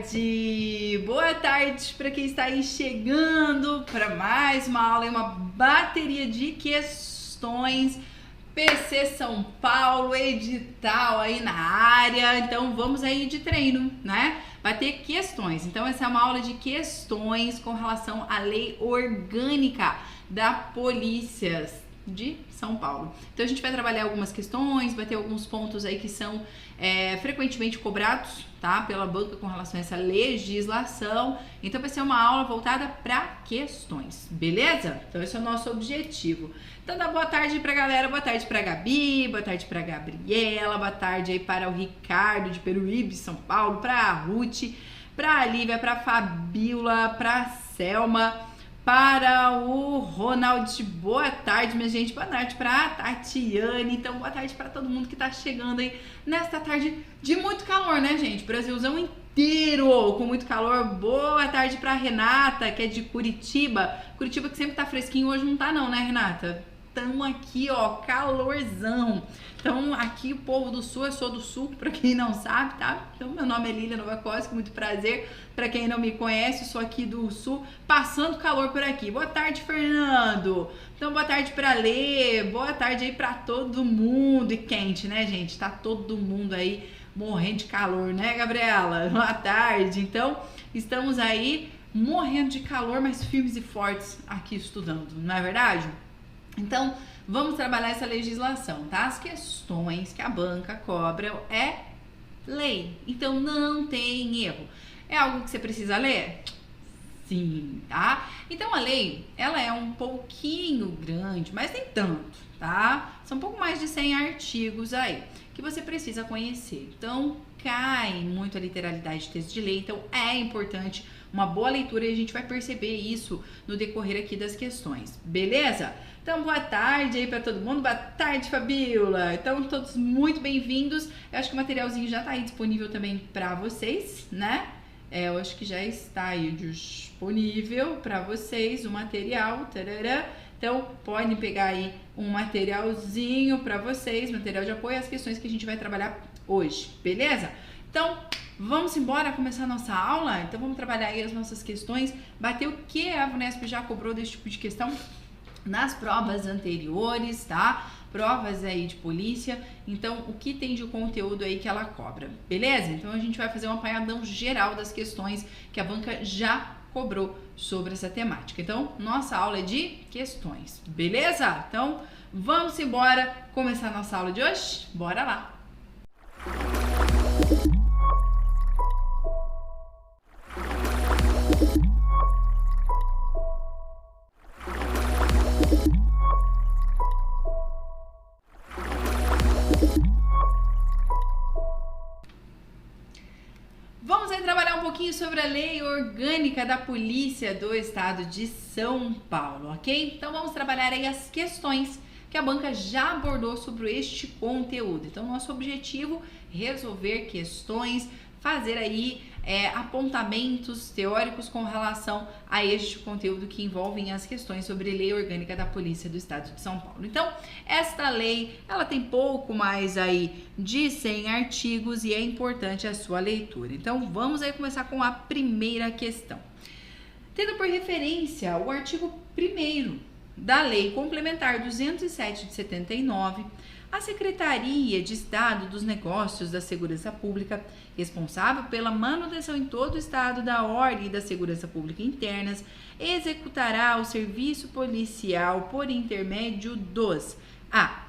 tarde! Boa tarde para quem está aí chegando para mais uma aula e uma bateria de questões. PC São Paulo, edital aí na área, então vamos aí de treino, né? Vai ter questões, então essa é uma aula de questões com relação à lei orgânica da Polícia de São Paulo. Então a gente vai trabalhar algumas questões, vai ter alguns pontos aí que são frequentemente cobrados, tá? Pela banca com relação a essa legislação. Então vai ser uma aula voltada para questões, beleza? Então esse é o nosso objetivo. Então dá boa tarde pra galera, boa tarde pra Gabi, boa tarde pra Gabriela, boa tarde aí para o Ricardo de Peruíbe, São Paulo, pra Ruth, pra Lívia, pra Fabíola, pra Selma, para o Ronald, boa tarde, minha gente, boa tarde para a Tatiane, então boa tarde para todo mundo que tá chegando aí nesta tarde de muito calor, né, gente? Brasilzão inteiro com muito calor. Boa tarde para Renata, que é de Curitiba, Curitiba que sempre tá fresquinho, hoje não tá não, né, Renata? Tamo aqui, ó, calorzão. Então, aqui o povo do Sul, eu sou do Sul, pra quem não sabe, tá? Então, meu nome é Lília Novakoski, muito prazer. Pra quem não me conhece, eu sou aqui do Sul, passando calor por aqui. Boa tarde, Fernando. Então, boa tarde pra Lê, boa tarde aí pra todo mundo. E quente, né, gente? Tá todo mundo aí morrendo de calor, né, Gabriela? Boa tarde. Então, estamos aí morrendo de calor, mas firmes e fortes aqui estudando, não é verdade? Então, vamos trabalhar essa legislação, tá? As questões que a banca cobra é lei, então não tem erro. É algo que você precisa ler? Sim, tá? Então, a lei, ela é um pouquinho grande, mas nem tanto, tá? São um pouco mais de 100 artigos aí que você precisa conhecer. Então, cai muito a literalidade de texto de lei, então é importante uma boa leitura e a gente vai perceber isso no decorrer aqui das questões, beleza? Então, boa tarde aí para todo mundo, boa tarde, Fabíola. Então, todos muito bem-vindos. Eu acho que o materialzinho já tá aí disponível também para vocês, né? Eu acho que já está aí disponível para vocês o material, tarará. Então, podem pegar aí um materialzinho para vocês, material de apoio às questões que a gente vai trabalhar hoje, beleza? Então, vamos embora começar a nossa aula? Então, vamos trabalhar aí as nossas questões. Bater o que a VUNESP já cobrou desse tipo de questão nas provas anteriores, tá? Provas aí de polícia. Então, o que tem de conteúdo aí que ela cobra, beleza? Então, a gente vai fazer um apanhadão geral das questões que a banca já cobrou sobre essa temática. Então, nossa aula é de questões, beleza? Então, vamos embora começar a nossa aula de hoje? Bora lá! Sobre a lei orgânica da Polícia do Estado de São Paulo, ok? Então vamos trabalhar aí as questões que a banca já abordou sobre este conteúdo. Então nosso objetivo é resolver questões, fazer aí apontamentos teóricos com relação a este conteúdo que envolvem as questões sobre lei orgânica da Polícia do Estado de São Paulo. Então, esta lei, ela tem pouco mais aí de 100 artigos e é importante a sua leitura. Então, vamos aí começar com a primeira questão. Tendo por referência o artigo 1º da Lei Complementar 207 de 79, a Secretaria de Estado dos Negócios da Segurança Pública, responsável pela manutenção em todo o Estado da ordem e da segurança pública internas, executará o serviço policial por intermédio dos a.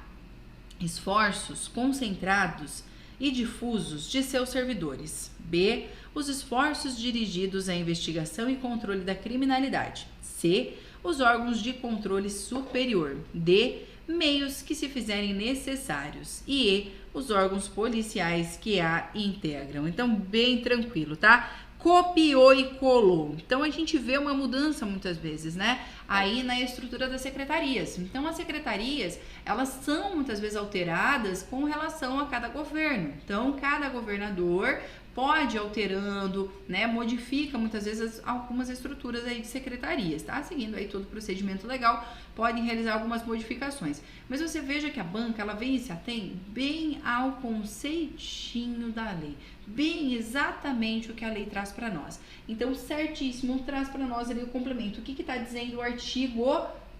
esforços concentrados e difusos de seus servidores, b. os esforços dirigidos à investigação e controle da criminalidade, c. os órgãos de controle superior, d. meios que se fizerem necessários e os órgãos policiais que a integram. Então, bem tranquilo, tá? Copiou e colou. Então, a gente vê uma mudança muitas vezes, né? aí na estrutura das secretarias. Então, as secretarias, elas são muitas vezes alteradas com relação a cada governo. Então, cada governador pode ir alterando, né, modifica muitas vezes algumas estruturas aí de secretarias, tá? Seguindo aí todo o procedimento legal, podem realizar algumas modificações. Mas você veja que a banca, ela vem e se atém bem ao conceitinho da lei, bem exatamente o que a lei traz para nós. Então, certíssimo, traz para nós ali o complemento. O que está dizendo o artigo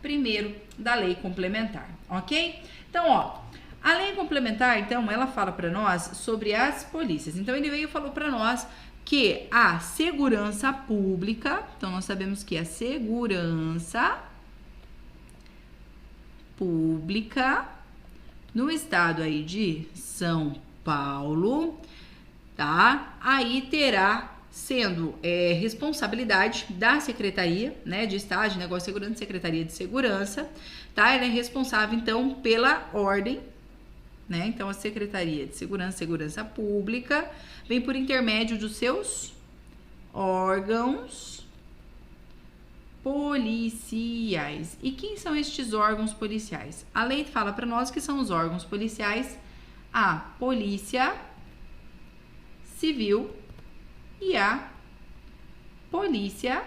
1º da lei complementar, ok? Então, ó, a lei complementar, então, ela fala para nós sobre as polícias. Então, ele veio e falou para nós que a segurança pública, então, nós sabemos que a segurança pública no estado aí de São Paulo, tá? Aí terá sendo responsabilidade da Secretaria, né, de Estado de Negócio e Segurança, Secretaria de Segurança, tá? Ela é responsável, então, pela ordem, né? Então, a Secretaria de Segurança Pública vem por intermédio dos seus órgãos policiais. E quem são estes órgãos policiais? A lei fala para nós que são os órgãos policiais, a Polícia Civil e a Polícia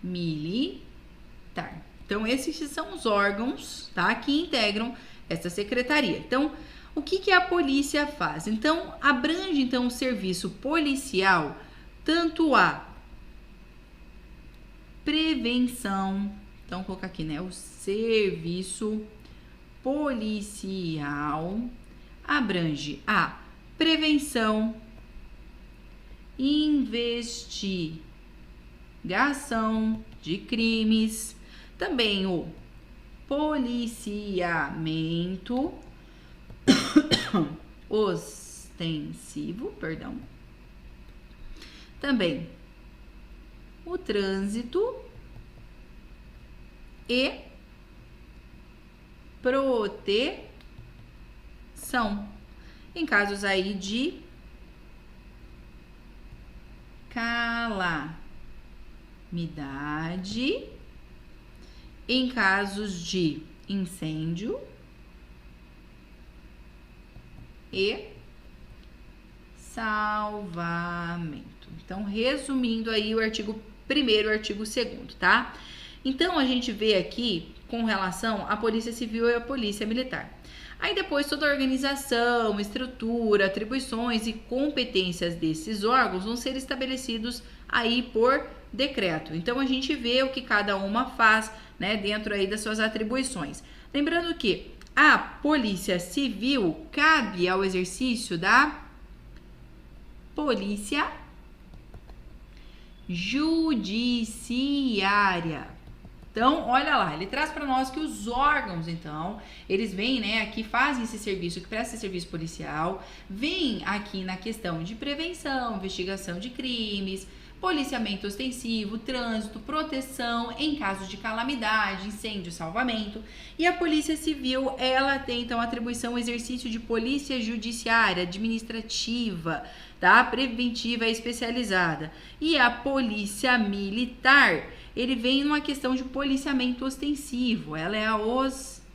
Militar. Então, esses são os órgãos, tá, que integram essa secretaria. Então, o que a polícia faz? Então, abrange então o serviço policial, tanto a prevenção, então, vou colocar aqui, né, o serviço policial abrange a prevenção, investigação de crimes, também o policiamento ostensivo, também o trânsito e proteção em casos aí de calamidade, em casos de incêndio e salvamento. Então, resumindo aí o artigo 1º e o artigo 2º, tá? Então, a gente vê aqui com relação à Polícia Civil e à Polícia Militar. Aí depois toda a organização, estrutura, atribuições e competências desses órgãos vão ser estabelecidos aí por decreto. Então, a gente vê o que cada uma faz, né, dentro aí das suas atribuições. Lembrando que a Polícia Civil cabe ao exercício da Polícia Judiciária. Então, olha lá, ele traz para nós que os órgãos, então, eles vêm, né, aqui fazem esse serviço, que presta esse serviço policial, vêm aqui na questão de prevenção, investigação de crimes, policiamento ostensivo, trânsito, proteção em casos de calamidade, incêndio, salvamento. E a Polícia Civil, ela tem, então, atribuição, exercício de polícia judiciária, administrativa, tá? Preventiva e especializada. E a Polícia Militar, ele vem numa questão de policiamento ostensivo, ela é a ostensiva,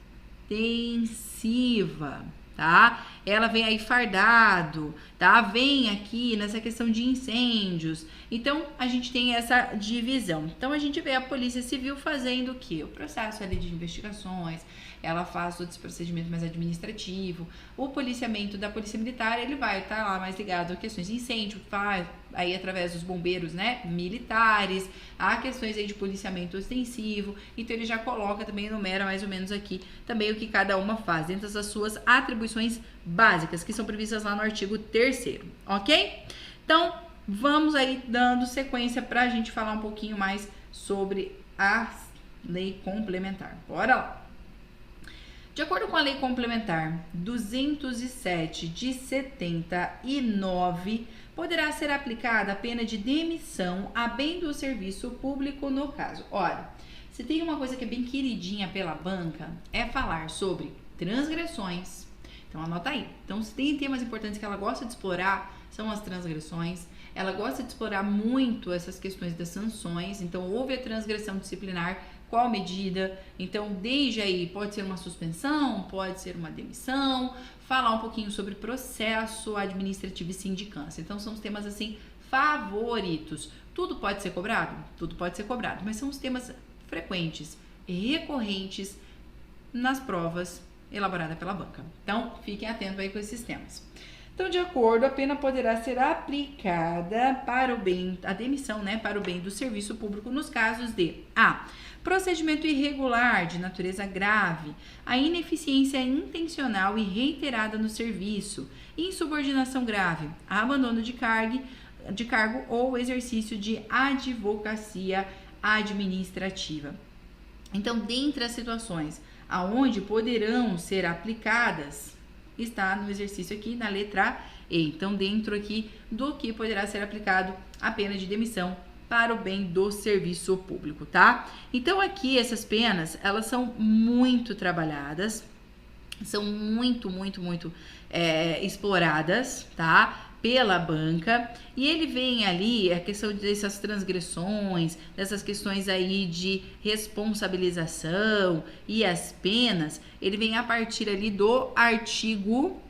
tá? Ela vem aí fardado, tá? Vem aqui nessa questão de incêndios. Então, a gente tem essa divisão. Então, a gente vê a Polícia Civil fazendo o quê? O processo ali de investigações, ela faz todo esse procedimento mais administrativo. O policiamento da Polícia Militar, ele vai estar lá mais ligado a questões de incêndio, faz aí através dos bombeiros, né, militares, há questões aí de policiamento ostensivo. Então, ele já coloca também, enumera mais ou menos aqui também o que cada uma faz, dentro das suas atribuições básicas, que são previstas lá no artigo 3º, ok? Então, vamos aí dando sequência para a gente falar um pouquinho mais sobre a lei complementar. Bora lá! De acordo com a lei complementar 207 de 79, poderá ser aplicada a pena de demissão a bem do serviço público no caso. Olha, se tem uma coisa que é bem queridinha pela banca, é falar sobre transgressões. Então anota aí. Então se tem temas importantes que ela gosta de explorar, são as transgressões. Ela gosta de explorar muito essas questões das sanções. Então houve a transgressão disciplinar, qual medida? Então desde aí pode ser uma suspensão, pode ser uma demissão, falar um pouquinho sobre processo administrativo e sindicância. Então são os temas assim favoritos. Tudo pode ser cobrado? Tudo pode ser cobrado, mas são os temas frequentes e recorrentes nas provas elaboradas pela banca. Então, fiquem atentos aí com esses temas. Então, de acordo, a pena poderá ser aplicada para o bem, a demissão, né, para o bem do serviço público nos casos de A. Procedimento irregular de natureza grave, a ineficiência intencional e reiterada no serviço, insubordinação grave, abandono de cargo ou exercício de advocacia administrativa. Então, dentre as situações aonde poderão ser aplicadas, está no exercício aqui na letra E. Então, dentro aqui do que poderá ser aplicado a pena de demissão para o bem do serviço público, tá? Então, aqui essas penas, elas são muito trabalhadas, são muito exploradas, tá? Pela banca, e ele vem ali a questão dessas transgressões, dessas questões aí de responsabilização e as penas, ele vem a partir ali do artigo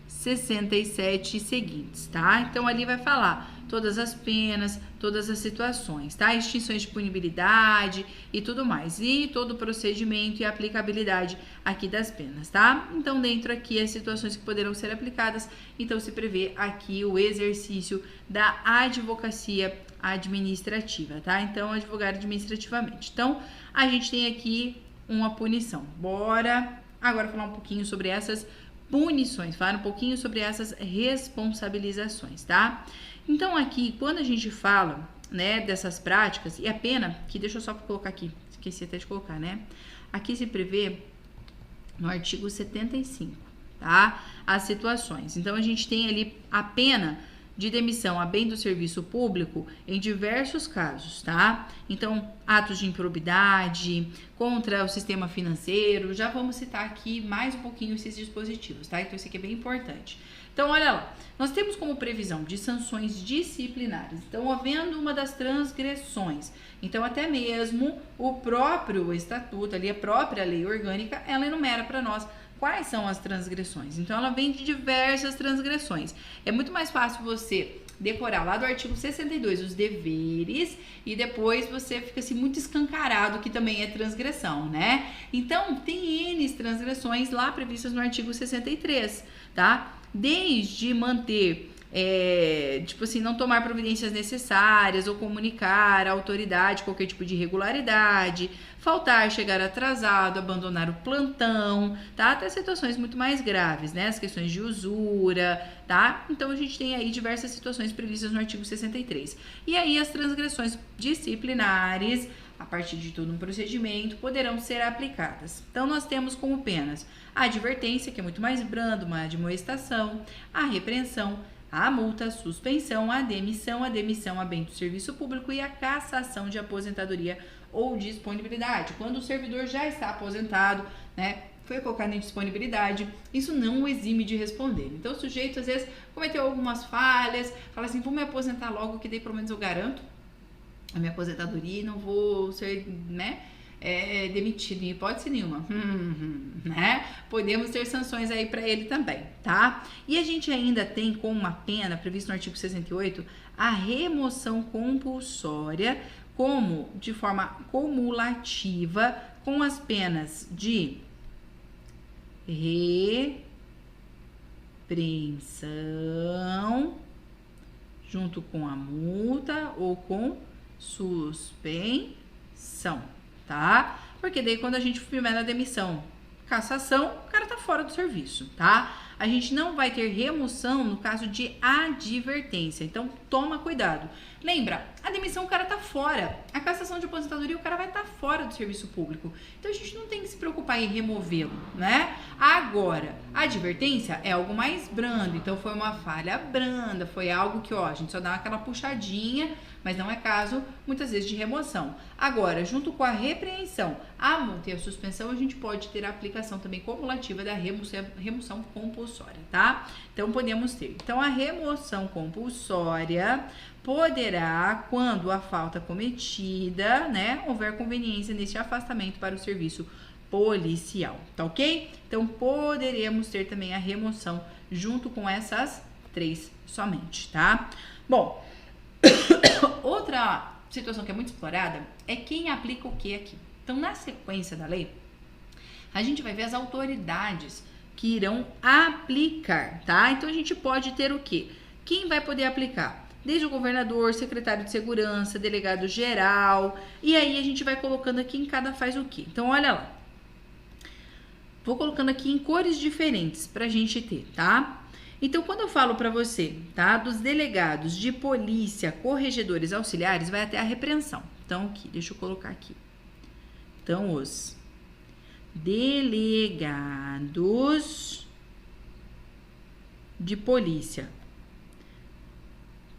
67 seguintes, tá? Então ali vai falar todas as penas, todas as situações, tá? Extinções de punibilidade e tudo mais, e todo o procedimento e aplicabilidade aqui das penas, tá? Então, dentro aqui as situações que poderão ser aplicadas, então se prevê aqui o exercício da advocacia administrativa, tá? Então, advogar administrativamente. Então, a gente tem aqui uma punição. Bora agora falar um pouquinho sobre essas punições, falar um pouquinho sobre essas responsabilizações, tá? Então, aqui, quando a gente fala, né, dessas práticas, e a pena, que deixa eu só colocar aqui, esqueci até de colocar, né? Aqui se prevê no artigo 75, tá? As situações. Então, a gente tem ali a pena de demissão a bem do serviço público em diversos casos, tá? Então, atos de improbidade, contra o sistema financeiro, já vamos citar aqui mais um pouquinho esses dispositivos, tá? Então, isso aqui é bem importante. Então, olha lá, nós temos como previsão de sanções disciplinares. Então, havendo uma das transgressões, então até mesmo o próprio estatuto, ali a própria lei orgânica, ela enumera para nós quais são as transgressões. Então, ela vem de diversas transgressões. É muito mais fácil você decorar lá do artigo 62 os deveres e depois você fica assim muito escancarado que também é transgressão, né? Então, tem N transgressões lá previstas no artigo 63, tá? Desde manter, tipo assim, não tomar providências necessárias ou comunicar à autoridade qualquer tipo de irregularidade, faltar, chegar atrasado, abandonar o plantão, tá? Até situações muito mais graves, né? As questões de usura, tá? Então, a gente tem aí diversas situações previstas no artigo 63. E aí, as transgressões disciplinares, a partir de todo um procedimento, poderão ser aplicadas. Então, nós temos como penas a advertência, que é muito mais brando, uma admoestação, a repreensão, a multa, a suspensão, a demissão a bem do serviço público e a cassação de aposentadoria ou disponibilidade. Quando o servidor já está aposentado, né, foi colocado em disponibilidade, isso não o exime de responder. Então, o sujeito, às vezes, cometeu algumas falhas, fala assim, vou me aposentar logo, que daí pelo menos eu garanto a minha aposentadoria e não vou ser, né, demitido em hipótese nenhuma, né? Podemos ter sanções aí para ele também, tá? E a gente ainda tem como uma pena prevista no artigo 68 a remoção compulsória, como de forma cumulativa com as penas de repreensão junto com a multa ou com suspensão, tá? Porque daí quando a gente firmar na demissão, cassação, o cara tá fora do serviço, tá? A gente não vai ter remoção no caso de advertência, então toma cuidado. Lembra, A demissão, o cara tá fora. A cassação de aposentadoria, o cara vai estar fora do serviço público. Então, a gente não tem que se preocupar em removê-lo, né? Agora, a advertência é algo mais brando. Então, foi uma falha branda, foi algo que, a gente só dá aquela puxadinha, mas não é caso, muitas vezes, de remoção. Agora, junto com a repreensão, a multa e a suspensão, a gente pode ter a aplicação também cumulativa da remoção compulsória, tá? Então, podemos ter. Então, a remoção compulsória poderá, quando a falta cometida, né, houver conveniência neste afastamento para o serviço policial, tá ok? Então, poderemos ter também a remoção junto com essas 3 somente, tá? Bom, outra situação que é muito explorada é quem aplica o que aqui. Então, na sequência da lei, a gente vai ver as autoridades que irão aplicar, tá? Então, a gente pode ter o quê? Quem vai poder aplicar? Desde o governador, secretário de segurança, delegado geral, e aí a gente vai colocando aqui em cada faz o quê. Então, olha lá. Vou colocando aqui em cores diferentes pra gente ter, tá? Então, quando eu falo pra você, tá? Dos delegados de polícia, corregedores auxiliares, vai até a repreensão. Então, aqui, deixa eu colocar aqui. Então, os delegados de polícia,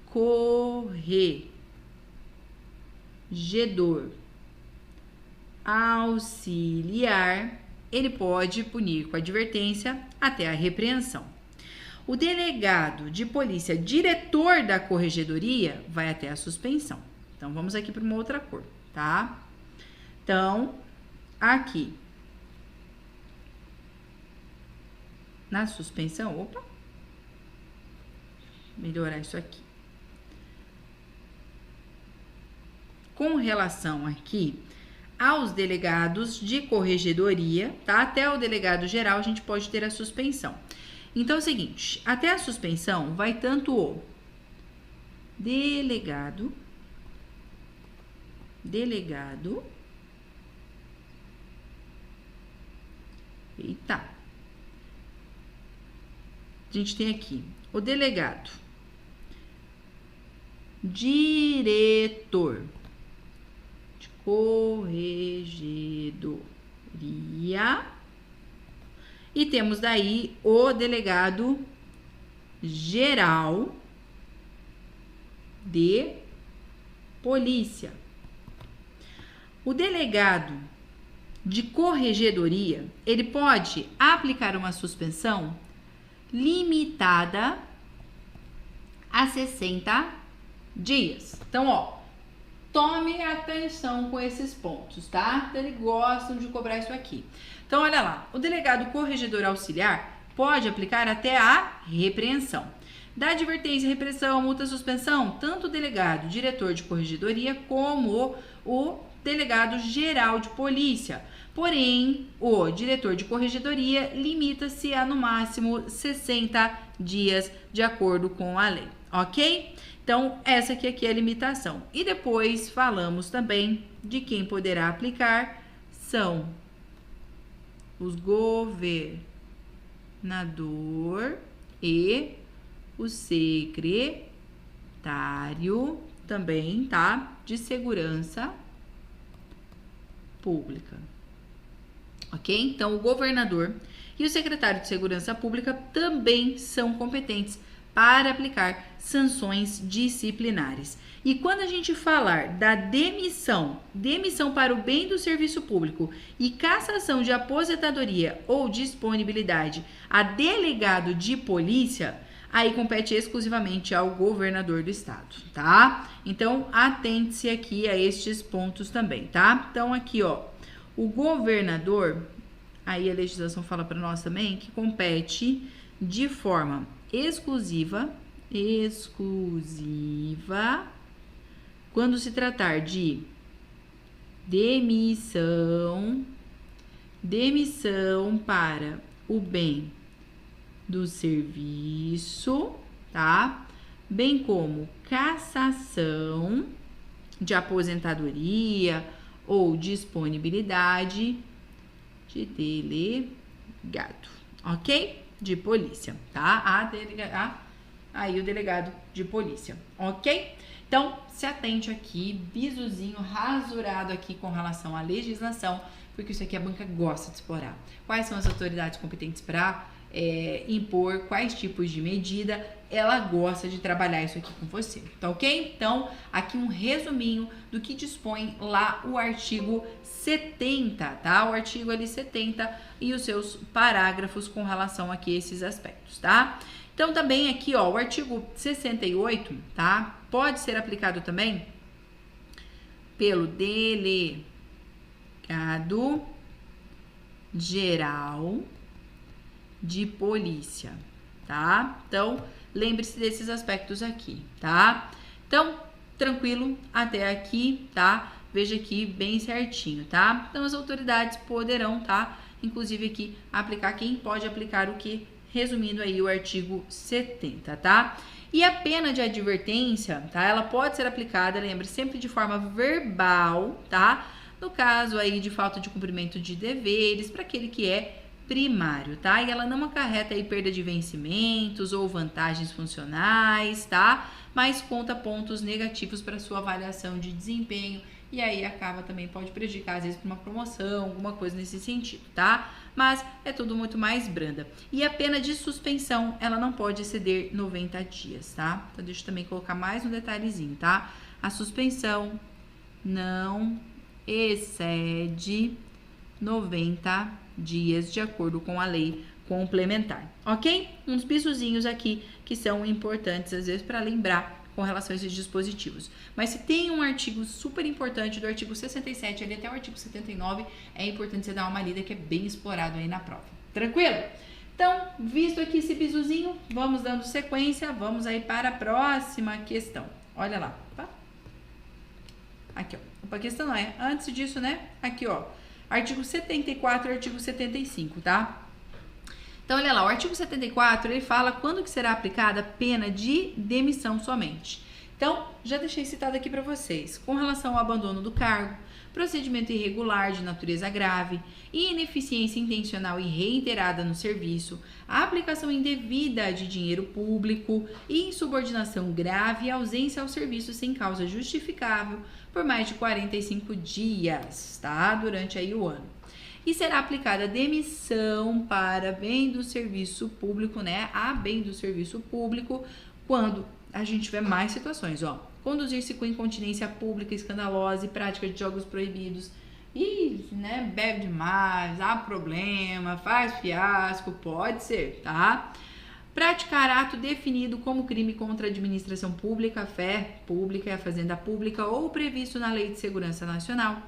corregedor auxiliar, ele pode punir com advertência até a repreensão. O delegado de polícia, diretor da corregedoria, vai até a suspensão. Então, vamos aqui para uma outra cor, tá? Então, aqui, na suspensão, opa, melhorar isso aqui. Com relação aqui aos delegados de corregedoria, tá? Até o delegado geral a gente pode ter a suspensão. Então é o seguinte, até a suspensão vai tanto o delegado, eita, a gente tem aqui o delegado, diretor de corregedoria, e temos daí o delegado geral de polícia. O delegado de corregedoria, ele pode aplicar uma suspensão limitada a 60 dias. Então, tome atenção com esses pontos, tá? Então, eles gostam de cobrar isso aqui. Então, olha lá, o delegado corregedor auxiliar pode aplicar até a repreensão. Da advertência, repressão, multa, suspensão, tanto o delegado, diretor de corregedoria, como o delegado geral de polícia. Porém, o diretor de corregedoria limita-se a, no máximo, 60 dias, de acordo com a lei, ok? Então, essa aqui é a limitação. E depois falamos também de quem poderá aplicar, são os governador e o secretário também, tá? De segurança pública. Ok? Então, o governador e o secretário de segurança pública também são competentes para aplicar sanções disciplinares. E quando a gente falar da demissão para o bem do serviço público e cassação de aposentadoria ou disponibilidade a delegado de polícia, aí compete exclusivamente ao governador do estado, tá? Então, atente-se aqui a estes pontos também, tá? Então, aqui, o governador, aí a legislação fala para nós também que compete de forma exclusiva, quando se tratar de demissão para o bem do serviço, tá? Bem como cassação de aposentadoria ou disponibilidade de delegado, ok? De polícia, tá? aí o delegado de polícia, ok? Então, se atente aqui, bisuzinho rasurado aqui com relação à legislação, porque isso aqui a banca gosta de explorar. Quais são as autoridades competentes para impor, quais tipos de medida, ela gosta de trabalhar isso aqui com você, tá ok? Então, aqui um resuminho do que dispõe lá o artigo 70, tá? O artigo ali 70 e os seus parágrafos com relação aqui a esses aspectos, tá? Então, também aqui, ó, o artigo 68, tá? Pode ser aplicado também pelo delegado geral de polícia, tá? Então, lembre-se desses aspectos aqui, tá? Então, tranquilo até aqui, tá? Veja aqui bem certinho, tá? Então, as autoridades poderão, tá? Inclusive aqui, aplicar quem pode aplicar o que, resumindo aí o artigo 70, tá? E a pena de advertência, tá? Ela pode ser aplicada, lembre, sempre de forma verbal, tá? No caso aí de falta de cumprimento de deveres, para aquele que é primário, tá? E ela não acarreta aí perda de vencimentos ou vantagens funcionais, tá? Mas conta pontos negativos para sua avaliação de desempenho e aí acaba também, pode prejudicar às vezes para uma promoção, alguma coisa nesse sentido, tá? Mas é tudo muito mais branda. E a pena de suspensão, ela não pode exceder 90 dias, tá? Então deixa eu também colocar mais um detalhezinho, tá? A suspensão não excede 90 dias de acordo com a lei complementar, ok? Uns bisuzinhos aqui que são importantes às vezes para lembrar com relação a esses dispositivos. Mas se tem um artigo super importante do artigo 67 ali até o artigo 79, é importante você dar uma lida que é bem explorado aí na prova. Tranquilo? Então, visto aqui esse bisuzinho, vamos dando sequência, vamos aí para a próxima questão. Olha lá, tá? Aqui, ó. A questão é, antes disso, né? Aqui, ó. Artigo 74 e artigo 75, tá? Então, olha lá, o artigo 74, ele fala quando que será aplicada a pena de demissão somente. Então, já deixei citado aqui para vocês. Com relação ao abandono do cargo, procedimento irregular de natureza grave, ineficiência intencional e reiterada no serviço, a aplicação indevida de dinheiro público, insubordinação grave e ausência ao serviço sem causa justificável por mais de 45 dias, tá? Durante aí o ano. E será aplicada a demissão para bem do serviço público, né? A bem do serviço público, quando a gente tiver mais situações, ó. Conduzir-se com incontinência pública, escandalosa e prática de jogos proibidos. E, né, bebe demais, há problema, faz fiasco, pode ser, tá? Praticar ato definido como crime contra a administração pública, a fé pública e a fazenda pública ou previsto na Lei de Segurança Nacional.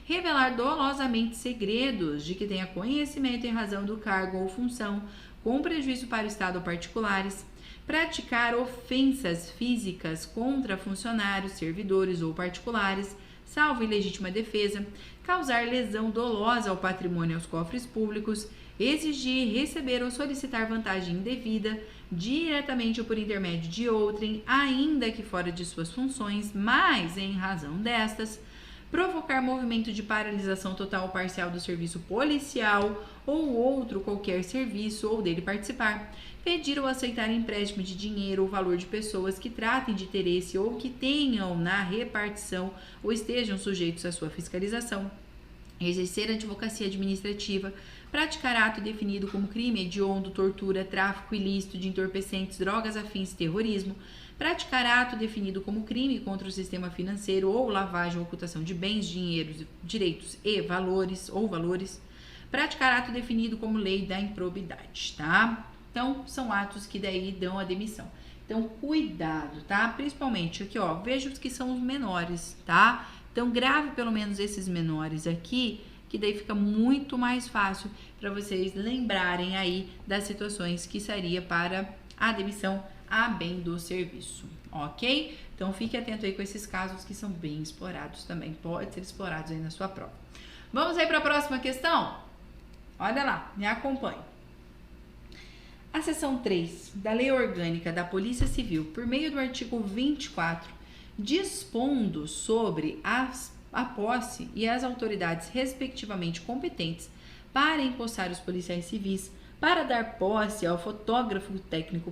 Revelar dolosamente segredos de que tenha conhecimento em razão do cargo ou função, com prejuízo para o Estado ou particulares. Praticar ofensas físicas contra funcionários, servidores ou particulares, salvo ilegítima defesa. Causar lesão dolosa ao patrimônio e aos cofres públicos. Exigir, receber ou solicitar vantagem indevida, diretamente ou por intermédio de outrem, ainda que fora de suas funções, mas em razão destas. Provocar movimento de paralisação total ou parcial do serviço policial ou outro qualquer serviço ou dele participar. Pedir ou aceitar empréstimo de dinheiro ou valor de pessoas que tratem de interesse ou que tenham na repartição ou estejam sujeitos à sua fiscalização. Exercer advocacia administrativa, praticar ato definido como crime hediondo, tortura, tráfico ilícito de entorpecentes, drogas afins, terrorismo, praticar ato definido como crime contra o sistema financeiro ou lavagem ou ocultação de bens, dinheiros, direitos e valores, praticar ato definido como lei da improbidade, tá? Então, são atos que daí dão a demissão. Então, cuidado, tá? Principalmente aqui, ó, veja os que são os menores, tá? Então, grave pelo menos esses menores aqui, que daí fica muito mais fácil para vocês lembrarem aí das situações que seria para a demissão a bem do serviço, ok? Então, fique atento aí com esses casos que são bem explorados também, pode ser explorados aí na sua prova. Vamos aí para a próxima questão? Olha lá, me acompanhe. A seção 3 da Lei Orgânica da Polícia Civil, por meio do artigo 24, dispondo sobre a posse e as autoridades respectivamente competentes para empossar os policiais civis, para dar posse ao fotógrafo técnico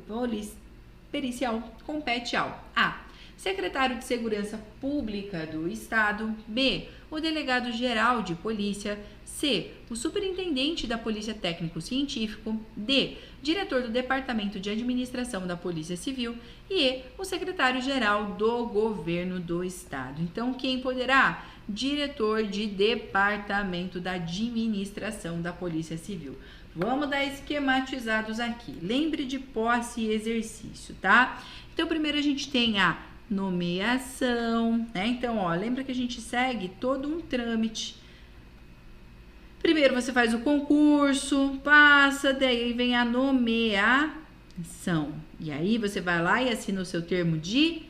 pericial compete ao A. Secretário de Segurança Pública do Estado. B. O Delegado-Geral de Polícia. C. O Superintendente da Polícia Técnico-Científico. D. Diretor do Departamento de Administração da Polícia Civil. E E. O Secretário-Geral do Governo do Estado. Então, quem poderá? Diretor de Departamento da Administração da Polícia Civil. Vamos dar esquematizados aqui. Lembre de posse e exercício, tá? Então, primeiro a gente tem a nomeação, né? Então, ó, lembra que a gente segue todo um trâmite. Primeiro você faz o concurso, passa, daí vem a nomeação. E aí você vai lá e assina o seu termo de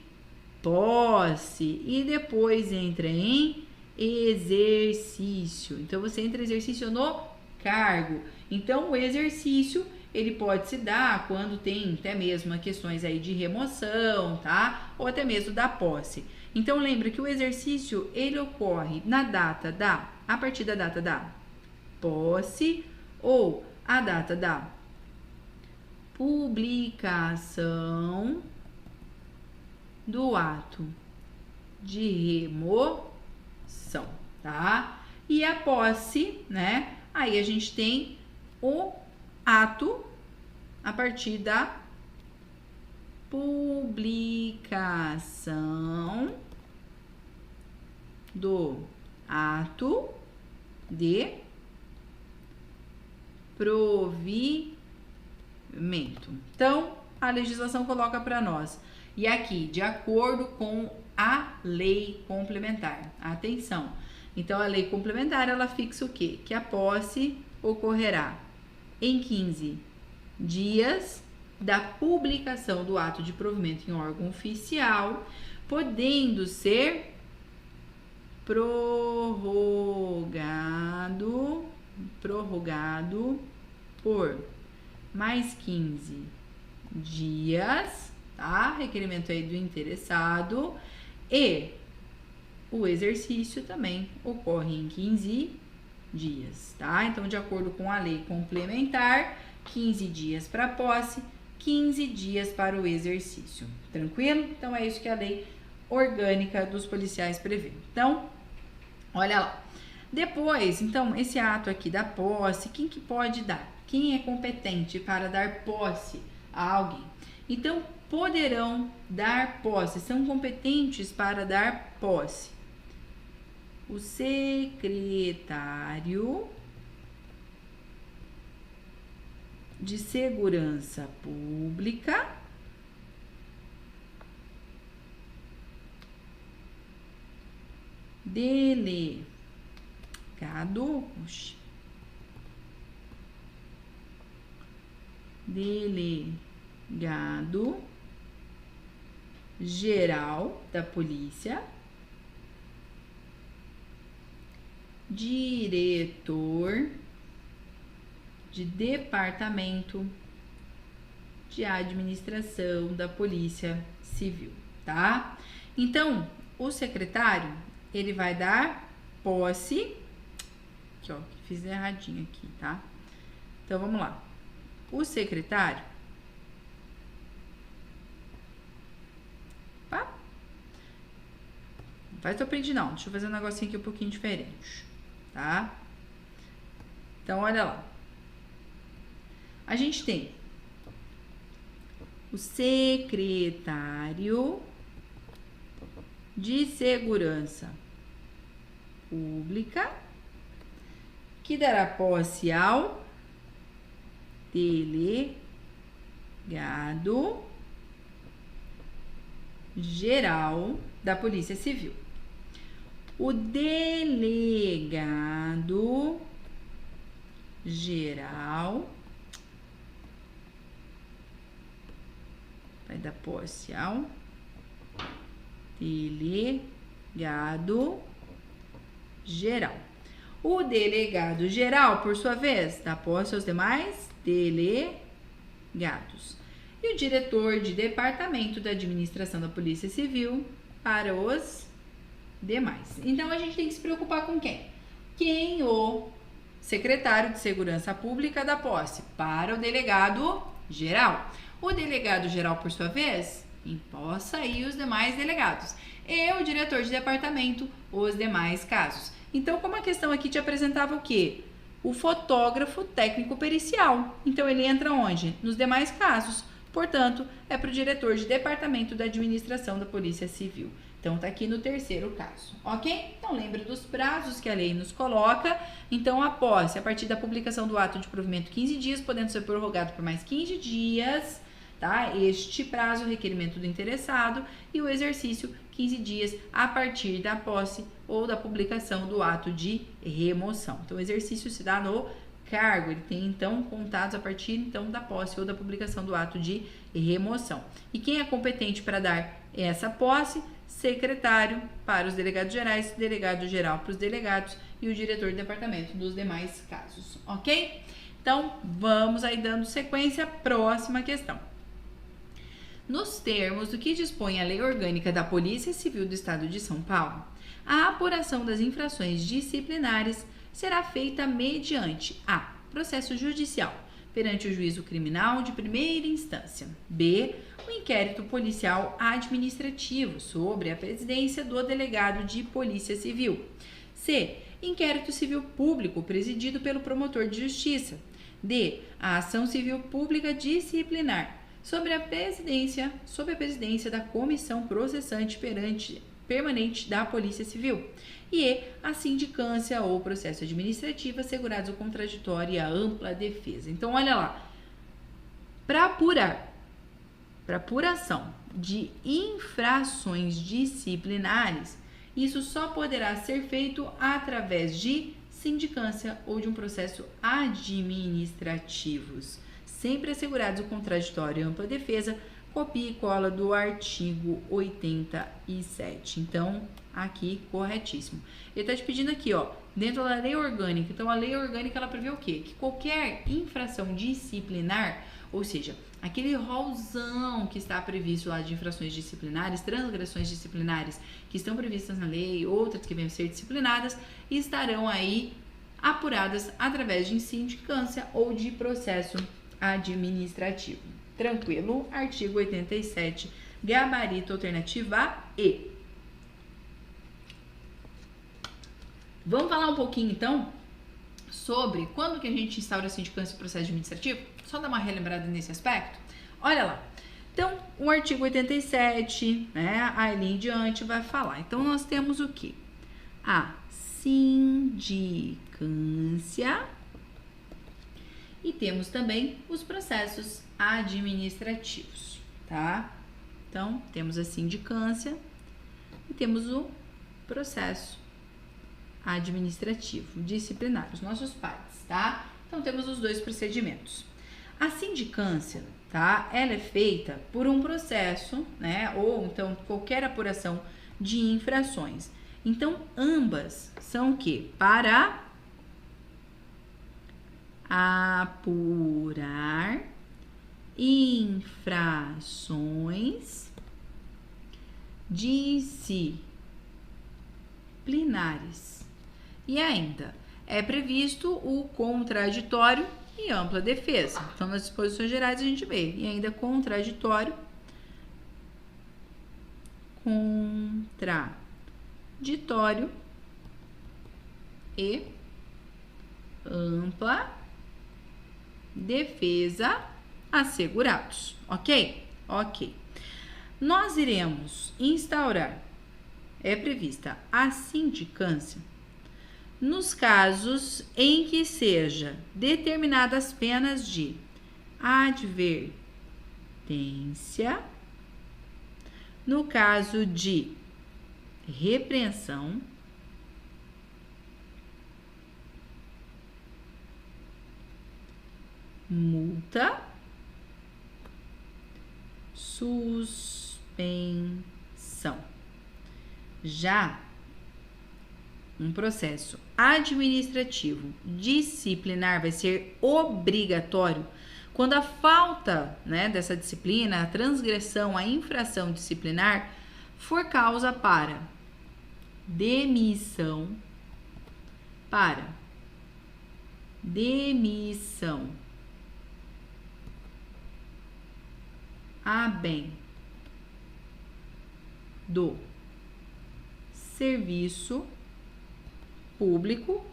posse e depois entra em exercício. Então você entra em exercício no cargo. Então o exercício ele pode se dar quando tem até mesmo questões aí de remoção, tá? Ou até mesmo da posse. Então lembra que o exercício ele ocorre a partir da data da posse ou a data da publicação do ato de remoção, tá? E a posse, né? Aí a gente tem o ato a partir da publicação do ato de provimento. Então, a legislação coloca para nós. E aqui, de acordo com a lei complementar. Atenção. Então, a lei complementar, ela fixa o quê? Que a posse ocorrerá em 15 dias da publicação do ato de provimento em órgão oficial, podendo ser prorrogado por mais 15 dias, tá? Requerimento aí do interessado, e o exercício também ocorre em 15 dias, tá? Então, de acordo com a lei complementar, 15 dias para posse, 15 dias para o exercício. Tranquilo? Então, é isso que a lei orgânica dos policiais prevê. Então, olha lá. Depois, então, esse ato aqui da posse, quem que pode dar? Quem é competente para dar posse a alguém? Então, poderão dar posse, são competentes para dar posse o secretário de Segurança Pública, delegado geral da polícia, diretor de departamento de administração da Polícia Civil, tá? Então, o secretário, ele vai dar posse, aqui ó, fiz erradinho aqui, tá? Então, vamos lá. O secretário, opa, não faz teu print não, deixa eu fazer um negocinho aqui um pouquinho diferente, tá? Então, olha lá. A gente tem o secretário de Segurança Pública, que dará posse ao delegado geral da Polícia Civil. O delegado geral vai dar posse ao delegado geral. O delegado geral, por sua vez, dá posse aos demais delegados. E o diretor de departamento da administração da Polícia Civil para os demais. Então, a gente tem que se preocupar com quem? Quem o secretário de Segurança Pública dá posse? Para o delegado geral. O delegado geral, por sua vez, empossa aí os demais delegados. E o diretor de departamento, os demais casos. Então, como a questão aqui te apresentava o quê? O fotógrafo técnico pericial. Então, ele entra onde? Nos demais casos. Portanto, é para o diretor de departamento da administração da Polícia Civil. Então, tá aqui no terceiro caso, ok? Então, lembra dos prazos que a lei nos coloca. Então, a posse, a partir da publicação do ato de provimento, 15 dias, podendo ser prorrogado por mais 15 dias, tá? Este prazo, requerimento do interessado, e o exercício, 15 dias, a partir da posse ou da publicação do ato de remoção. Então, o exercício se dá no cargo, ele tem, então, contados a partir, então, da posse ou da publicação do ato de remoção. E quem é competente para dar essa posse? Secretário para os delegados gerais, delegado geral para os delegados e o diretor de departamento dos demais casos, ok? Então, vamos aí dando sequência à próxima questão. Nos termos do que dispõe a Lei Orgânica da Polícia Civil do Estado de São Paulo, a apuração das infrações disciplinares será feita mediante a. Processo judicial, perante o juízo criminal de primeira instância. B. O inquérito policial administrativo sobre a presidência do delegado de Polícia Civil. C. Inquérito civil público presidido pelo promotor de justiça. D. A ação civil pública disciplinar sob a presidência da comissão processante permanente da Polícia Civil. E a sindicância ou processo administrativo assegurados o contraditório e a ampla defesa. Então, olha lá, para apuração de infrações disciplinares, isso só poderá ser feito através de sindicância ou de um processo administrativos, sempre assegurados o contraditório e ampla defesa. Copia e cola do artigo 87. Então, aqui, corretíssimo. Ele está te pedindo aqui, ó, dentro da lei orgânica. Então, a lei orgânica, ela prevê o quê? Que qualquer infração disciplinar, ou seja, aquele rolzão que está previsto lá de infrações disciplinares, transgressões disciplinares que estão previstas na lei, outras que venham a ser disciplinadas, estarão aí apuradas através de sindicância ou de processo administrativo. Tranquilo? Artigo 87, gabarito alternativa E. Vamos falar um pouquinho, então, sobre quando que a gente instaura a sindicância e processo administrativo? Só dar uma relembrada nesse aspecto. Olha lá. Então, o artigo 87, né, ali em diante vai falar. Então, nós temos o quê? A sindicância e temos também os processos administrativos, tá? Então, temos a sindicância e temos o processo administrativo, disciplinar, os nossos pares, tá? Então, temos os dois procedimentos. A sindicância, tá? Ela é feita por um processo, né? Ou, então, qualquer apuração de infrações. Então, ambas são o quê? Para apurar infrações disciplinares. E ainda é previsto o contraditório e ampla defesa. Então, nas disposições gerais a gente vê. E ainda contraditório e ampla defesa assegurados, ok? Ok. Nós iremos instaurar, é prevista a sindicância nos casos em que seja determinadas penas de advertência, no caso de repreensão, multa, suspensão. Já um processo administrativo disciplinar vai ser obrigatório quando a falta, né, dessa disciplina, a transgressão, a infração disciplinar for causa para demissão, a bem do serviço público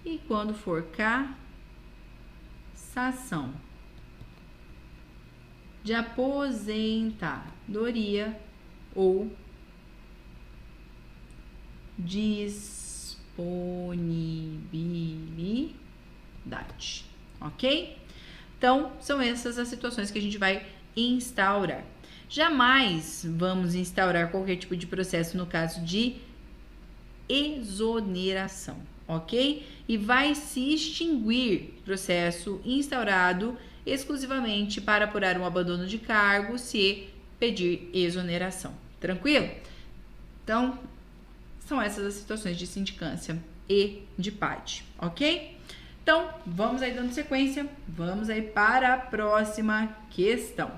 e quando for cassação de aposentadoria ou disponibilidade, ok? Então, são essas as situações que a gente vai instaurar. Jamais vamos instaurar qualquer tipo de processo no caso de exoneração, ok? E vai se extinguir processo instaurado exclusivamente para apurar um abandono de cargo se pedir exoneração. Tranquilo? Então, são essas as situações de sindicância e de PAD, ok? Então, vamos aí dando sequência, vamos aí para a próxima questão.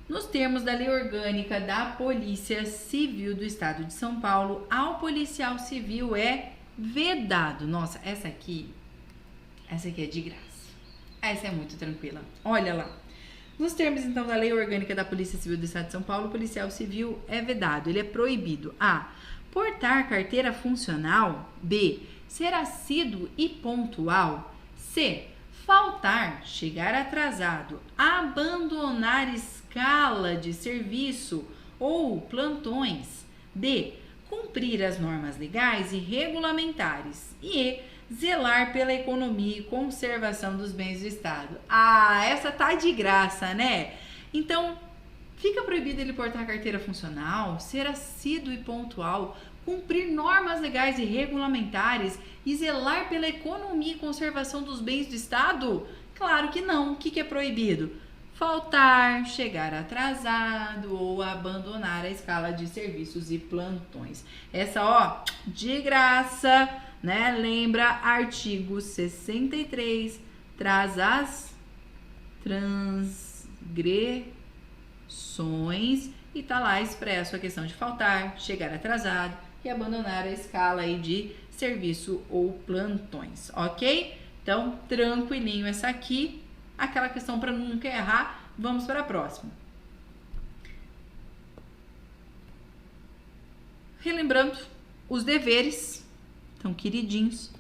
Nos termos da Lei Orgânica da Polícia Civil do Estado de São Paulo, ao policial civil é vedado. Nossa, essa aqui é de graça. Essa é muito tranquila. Olha lá. Nos termos, então, da Lei Orgânica da Polícia Civil do Estado de São Paulo, o policial civil é vedado. Ele é proibido: a. portar carteira funcional. B. ser assíduo e pontual. C. faltar, chegar atrasado, abandonar escala de serviço ou plantões. D. cumprir as normas legais e regulamentares. E E. zelar pela economia e conservação dos bens do Estado. Ah, essa tá de graça, né? Então, fica proibido ele portar carteira funcional, ser assíduo e pontual, cumprir normas legais e regulamentares e zelar pela economia e conservação dos bens do Estado? Claro que não. O que é proibido? Faltar, chegar atrasado ou abandonar a escala de serviços e plantões. Essa, ó, de graça, né? Lembra, artigo 63 traz as transgressões e tá lá expresso a questão de faltar, chegar atrasado e abandonar a escala aí de serviço ou plantões, ok? Então, tranquilinho essa aqui, aquela questão para nunca errar. Vamos para a próxima. Relembrando os deveres, então, queridinhos,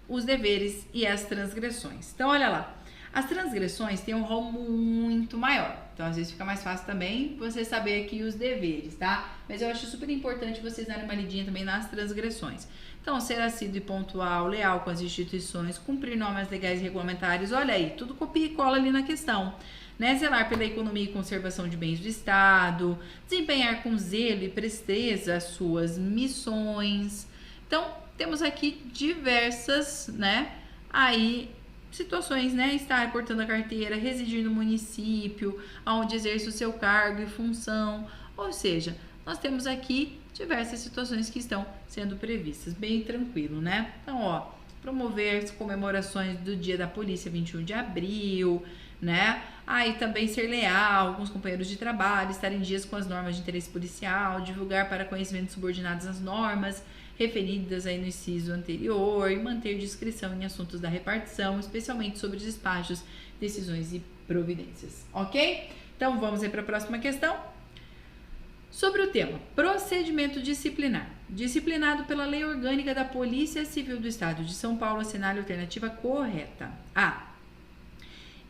os deveres e as transgressões. Então, olha lá, as transgressões têm um rol muito maior. Então, às vezes fica mais fácil também você saber aqui os deveres, tá? Mas eu acho super importante vocês darem uma lidinha também nas transgressões. Então, ser assíduo e pontual, leal com as instituições, cumprir normas legais e regulamentares, olha aí, tudo copia e cola ali na questão. Né? Zelar pela economia e conservação de bens do Estado, desempenhar com zelo e presteza as suas missões. Então, temos aqui diversas, né, aí situações, né, estar portando a carteira, residir no município, onde exerce o seu cargo e função, ou seja, nós temos aqui diversas situações que estão sendo previstas, bem tranquilo, né? Então, ó, promover as comemorações do Dia da Polícia, 21 de abril, né? Aí também ser leal com os companheiros de trabalho, estar em dias com as normas de interesse policial, divulgar para conhecimentos subordinados as normas referidas aí no inciso anterior e manter discrição em assuntos da repartição, especialmente sobre despachos, decisões e providências, ok? Então, vamos aí para a próxima questão. Sobre o tema procedimento disciplinar, disciplinado pela Lei Orgânica da Polícia Civil do Estado de São Paulo, assinale a alternativa correta. A.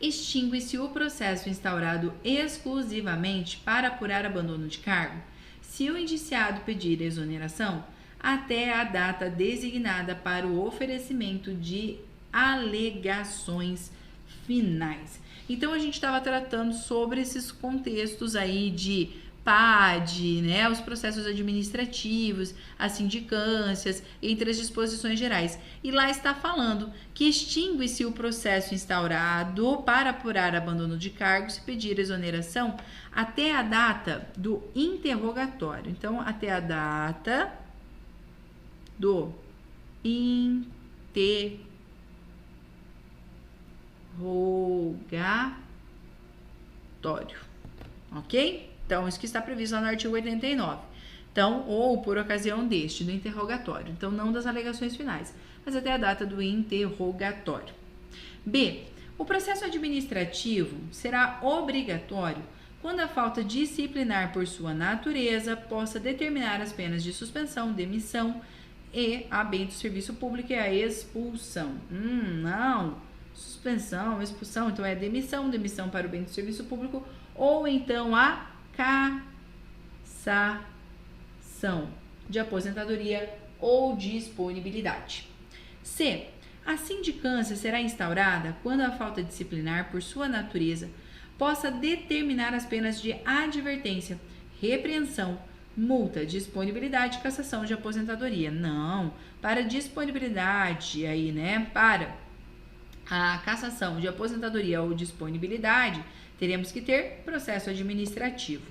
Extingue-se o processo instaurado exclusivamente para apurar abandono de cargo, se o indiciado pedir exoneração, até a data designada para o oferecimento de alegações finais. Então, a gente estava tratando sobre esses contextos aí de PAD, né, os processos administrativos, as sindicâncias, entre as disposições gerais. E lá está falando que extingue-se o processo instaurado para apurar abandono de cargo se pedir exoneração até a data do interrogatório. Então, até a data do interrogatório, ok? Então, isso que está previsto lá no artigo 89. Então, ou por ocasião deste, do interrogatório. Então, não das alegações finais, mas até a data do interrogatório. B. O processo administrativo será obrigatório quando a falta disciplinar por sua natureza possa determinar as penas de suspensão, demissão e, a bem do serviço público, é a expulsão. Não, suspensão, expulsão, então é demissão para o bem do serviço público, ou então a cassação de aposentadoria ou disponibilidade. C. A sindicância será instaurada quando a falta disciplinar, por sua natureza, possa determinar as penas de advertência, repreensão, multa, disponibilidade e cassação de aposentadoria. Não, para disponibilidade aí, né, para a cassação de aposentadoria ou disponibilidade, teremos que ter processo administrativo.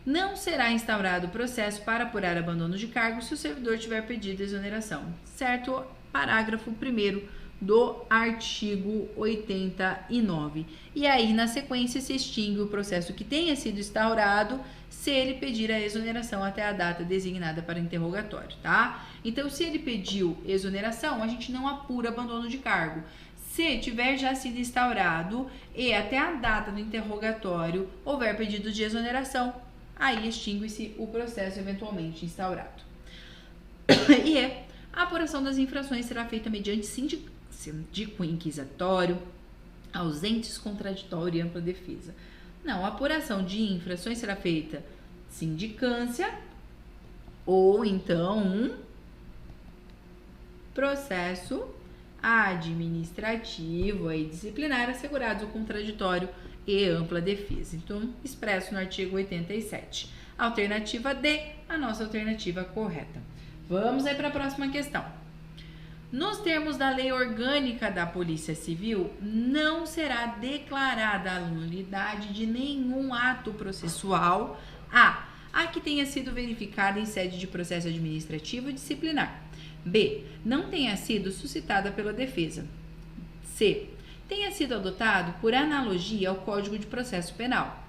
Não será instaurado processo para apurar abandono de cargo se o servidor tiver pedido exoneração. Certo? Parágrafo 1º do artigo 89. E aí, na sequência, se extingue o processo que tenha sido instaurado se ele pedir a exoneração até a data designada para interrogatório, tá? Então, se ele pediu exoneração, a gente não apura abandono de cargo. Se tiver já sido instaurado e até a data do interrogatório houver pedido de exoneração, aí extingue-se o processo eventualmente instaurado. E a apuração das infrações será feita mediante síndico inquisitório, ausentes contraditório e ampla defesa. Não, a apuração de infrações será feita sindicância ou então um processo administrativo e disciplinar assegurados o contraditório e ampla defesa. Então, expresso no artigo 87. Alternativa D, a nossa alternativa correta. Vamos aí para a próxima questão. Nos termos da Lei Orgânica da Polícia Civil, não será declarada a nulidade de nenhum ato processual a que tenha sido verificada em sede de processo administrativo disciplinar. B. Não tenha sido suscitada pela defesa. C. Tenha sido adotado por analogia ao Código de Processo Penal.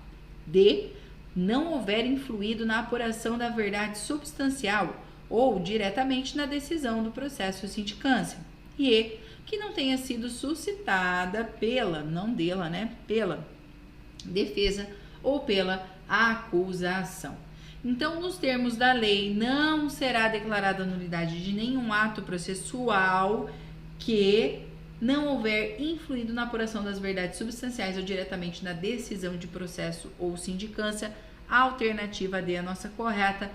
D. Não houver influído na apuração da verdade substancial ou diretamente na decisão do processo sindicância. E E. Que não tenha sido suscitada pela, não dela, né? Pela defesa ou pela acusação. Então, nos termos da lei, não será declarada nulidade de nenhum ato processual que não houver influído na apuração das verdades substanciais ou diretamente na decisão de processo ou sindicância. A alternativa D é a nossa correta.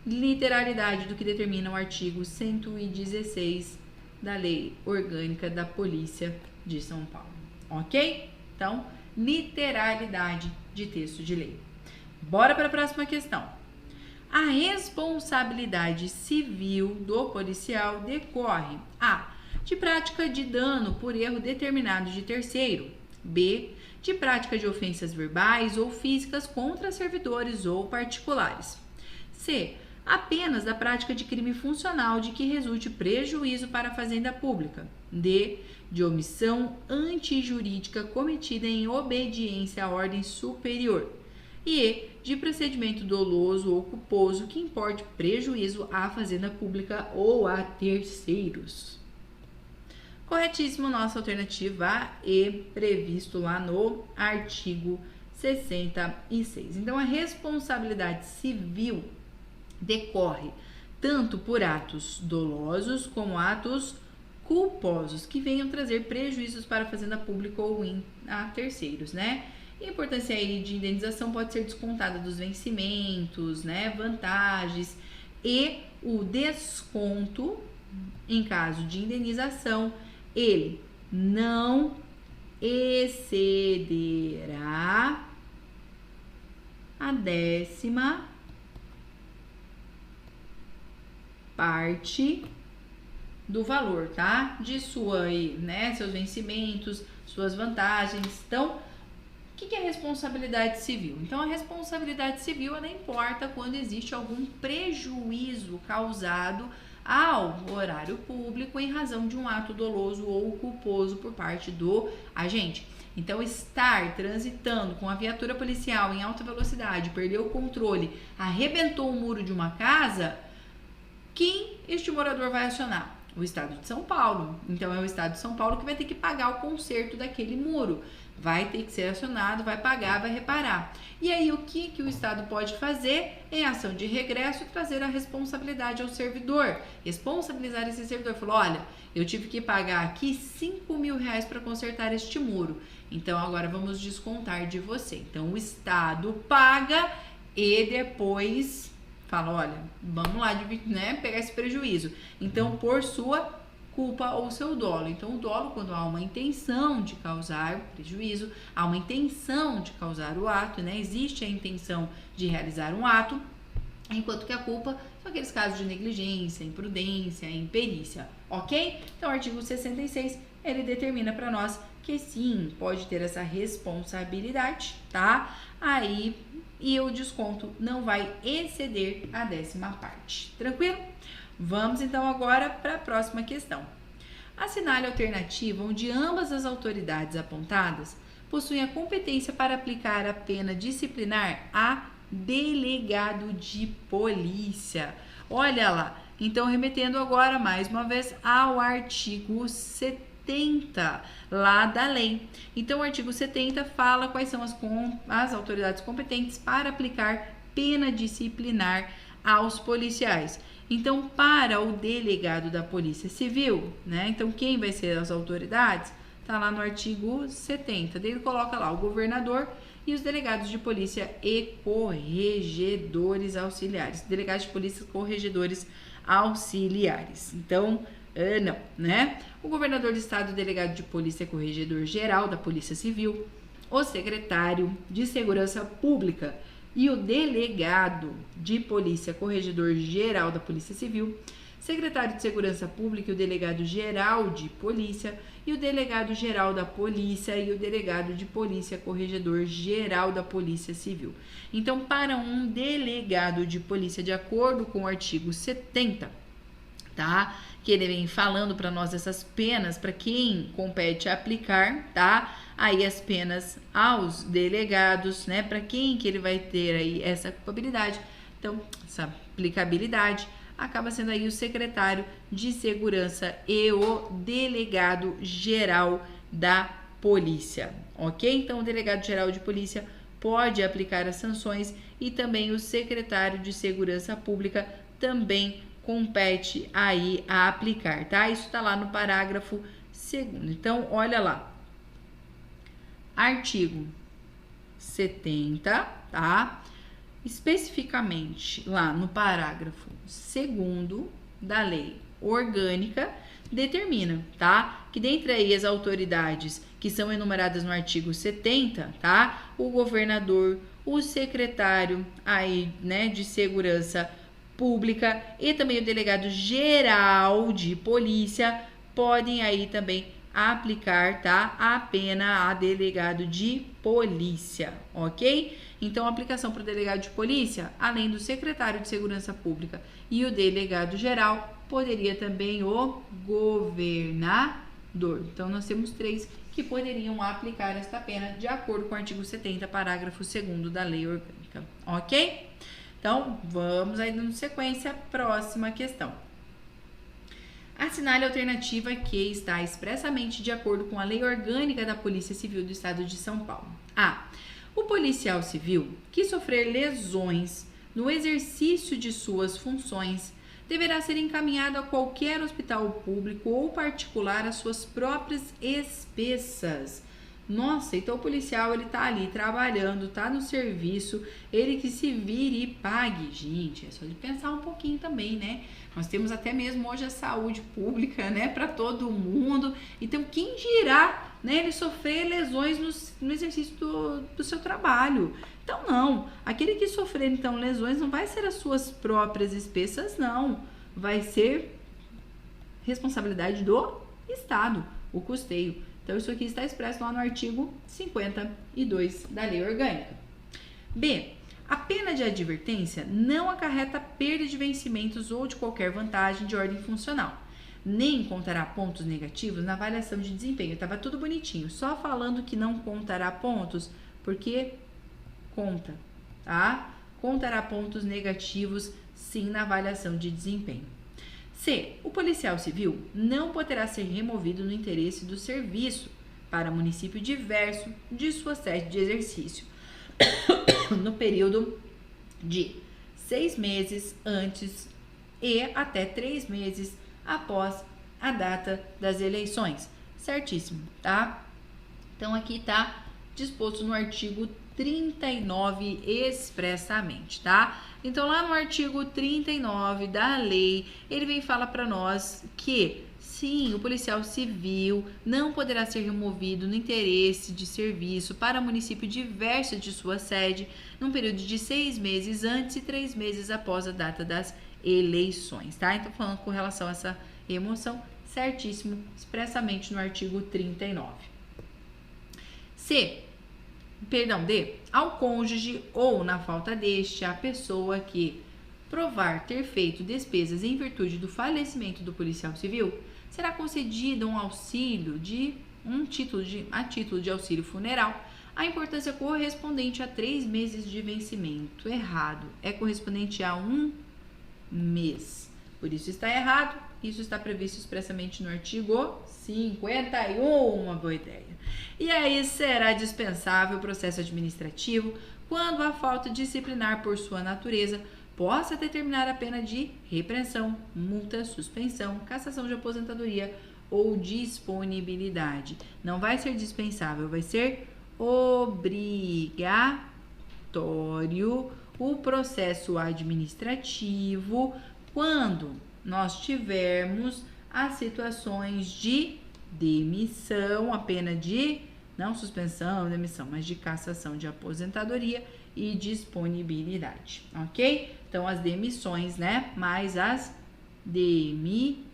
Literalidade do que determina o artigo 116 da Lei Orgânica da Polícia de São Paulo. Ok? Então, literalidade de texto de lei. Bora para a próxima questão. A responsabilidade civil do policial decorre a. De prática de dano por erro determinado de terceiro. B. De prática de ofensas verbais ou físicas contra servidores ou particulares. C. Apenas da prática de crime funcional de que resulte prejuízo para a fazenda pública. D. De omissão antijurídica cometida em obediência à ordem superior. E de procedimento doloso ou culposo que importe prejuízo à fazenda pública ou a terceiros. Corretíssimo, nossa alternativa A e previsto lá no artigo 66. Então, a responsabilidade civil decorre tanto por atos dolosos como atos culposos que venham trazer prejuízos para a fazenda pública ou a terceiros, né? E a importância aí de indenização pode ser descontada dos vencimentos, né? Vantagens e o desconto em caso de indenização, ele não excederá a 10ª parte do valor, tá? De seus vencimentos, suas vantagens. Então, o que é responsabilidade civil? Então, a responsabilidade civil, ela importa quando existe algum prejuízo causado ao horário público em razão de um ato doloso ou culposo por parte do agente. Então, estar transitando com a viatura policial em alta velocidade, perdeu o controle, arrebentou o muro de uma casa, quem este morador vai acionar? O Estado de São Paulo. Então, é o Estado de São Paulo que vai ter que pagar o conserto daquele muro. Vai ter que ser acionado, vai pagar, vai reparar. E aí, o que o Estado pode fazer? Em ação de regresso, trazer a responsabilidade ao servidor. Responsabilizar esse servidor. Falou, olha, eu tive que pagar aqui 5 mil reais para consertar este muro. Então, agora vamos descontar de você. Então, o Estado paga e depois fala, olha, vamos lá, né, pegar esse prejuízo. Então, por sua culpa ou seu dolo. Então, o dolo, quando há uma intenção de causar prejuízo, há uma intenção de causar o ato, né? Existe a intenção de realizar um ato, enquanto que a culpa são aqueles casos de negligência, imprudência, imperícia, ok? Então, o artigo 66, ele determina para nós que sim, pode ter essa responsabilidade, tá? Aí, e o desconto não vai exceder a 10ª parte, tranquilo? Vamos então agora para a próxima questão. Assinale a alternativa onde ambas as autoridades apontadas possuem a competência para aplicar a pena disciplinar a delegado de polícia. Olha lá, então remetendo agora mais uma vez ao artigo 70 lá da lei. Então o artigo 70 fala quais são as autoridades competentes para aplicar pena disciplinar aos policiais. Então, para o delegado da Polícia Civil, né? Então, quem vai ser as autoridades? Tá lá no artigo 70. Daí ele coloca lá o governador e os delegados de polícia e corregedores auxiliares. Delegados de polícia e corregedores auxiliares. Então, não, né? O governador do estado, o delegado de polícia e corregedor geral da Polícia Civil, o secretário de Segurança Pública e o delegado de polícia, corregedor geral da Polícia Civil, secretário de Segurança Pública e o delegado geral de polícia, e o delegado geral da polícia e o delegado de polícia, corregedor geral da Polícia Civil. Então, para um delegado de polícia, de acordo com o artigo 70, tá? Que ele vem falando para nós essas penas, para quem compete aplicar, tá? Aí as penas aos delegados, né? Para quem que ele vai ter aí essa culpabilidade. Então, essa aplicabilidade acaba sendo aí o secretário de segurança e o delegado geral da polícia, ok? Então, o delegado geral de polícia pode aplicar as sanções e também o secretário de segurança pública também compete aí a aplicar, tá? Isso tá lá no parágrafo 2º. Então, olha lá. Artigo 70, tá? Especificamente lá no parágrafo 2º da lei orgânica, determina, tá? Que dentre aí as autoridades que são enumeradas no artigo 70, tá? O governador, o secretário aí, né, de segurança pública e também o delegado geral de polícia podem aí também aplicar, tá, a pena a delegado de polícia, ok? Então, a aplicação para o delegado de polícia, além do secretário de segurança pública e o delegado geral, poderia também o governador. Então, nós temos 3 que poderiam aplicar esta pena de acordo com o artigo 70, parágrafo 2º da lei orgânica, ok? Então, vamos aí dando sequência à próxima questão. Assinale a alternativa que está expressamente de acordo com a Lei Orgânica da Polícia Civil do Estado de São Paulo. A. O policial civil que sofrer lesões no exercício de suas funções deverá ser encaminhado a qualquer hospital público ou particular às suas próprias expensas. Nossa, então o policial, ele tá ali trabalhando, tá no serviço, ele que se vire e pague. Gente, é só de pensar um pouquinho também, né? Nós temos até mesmo hoje a saúde pública, né, para todo mundo. Então, quem dirá, né, ele sofrer lesões no exercício do seu trabalho? Então, não. Aquele que sofrer, então, lesões não vai ser as suas próprias expensas, não. Vai ser responsabilidade do Estado, o custeio. Então, isso aqui está expresso lá no artigo 52 da Lei Orgânica. B. A pena de advertência não acarreta perda de vencimentos ou de qualquer vantagem de ordem funcional, nem contará pontos negativos na avaliação de desempenho. Estava tudo bonitinho, só falando que não contará pontos, porque conta, tá? Contará pontos negativos, sim, na avaliação de desempenho. C. O policial civil não poderá ser removido no interesse do serviço para município diverso de sua sede de exercício no período de 6 meses antes e até 3 meses após a data das eleições. Certíssimo, tá? Então, aqui tá disposto no artigo 39 expressamente, tá? Então, lá no artigo 39 da lei, ele vem falar para nós que, sim, o policial civil não poderá ser removido no interesse de serviço para município diverso de sua sede num período de 6 meses antes e 3 meses após a data das eleições, tá? Então, falando com relação a essa remoção, certíssimo, expressamente no artigo 39. D. Ao cônjuge ou, na falta deste, a pessoa que provar ter feito despesas em virtude do falecimento do policial civil, será concedido um auxílio a título de auxílio funeral, a importância correspondente a 3 meses de vencimento. Errado. É correspondente a 1 mês. Por isso está errado. Isso está previsto expressamente no artigo 51. Uma boa ideia. E aí será dispensável o processo administrativo quando a falta disciplinar por sua natureza possa determinar a pena de repreensão, multa, suspensão, cassação de aposentadoria ou disponibilidade. Não vai ser dispensável, vai ser obrigatório o processo administrativo quando nós tivermos as situações de demissão, a pena de, não suspensão, demissão, mas de cassação de aposentadoria e disponibilidade, ok? Então, as demissões, né? Mais as demissões,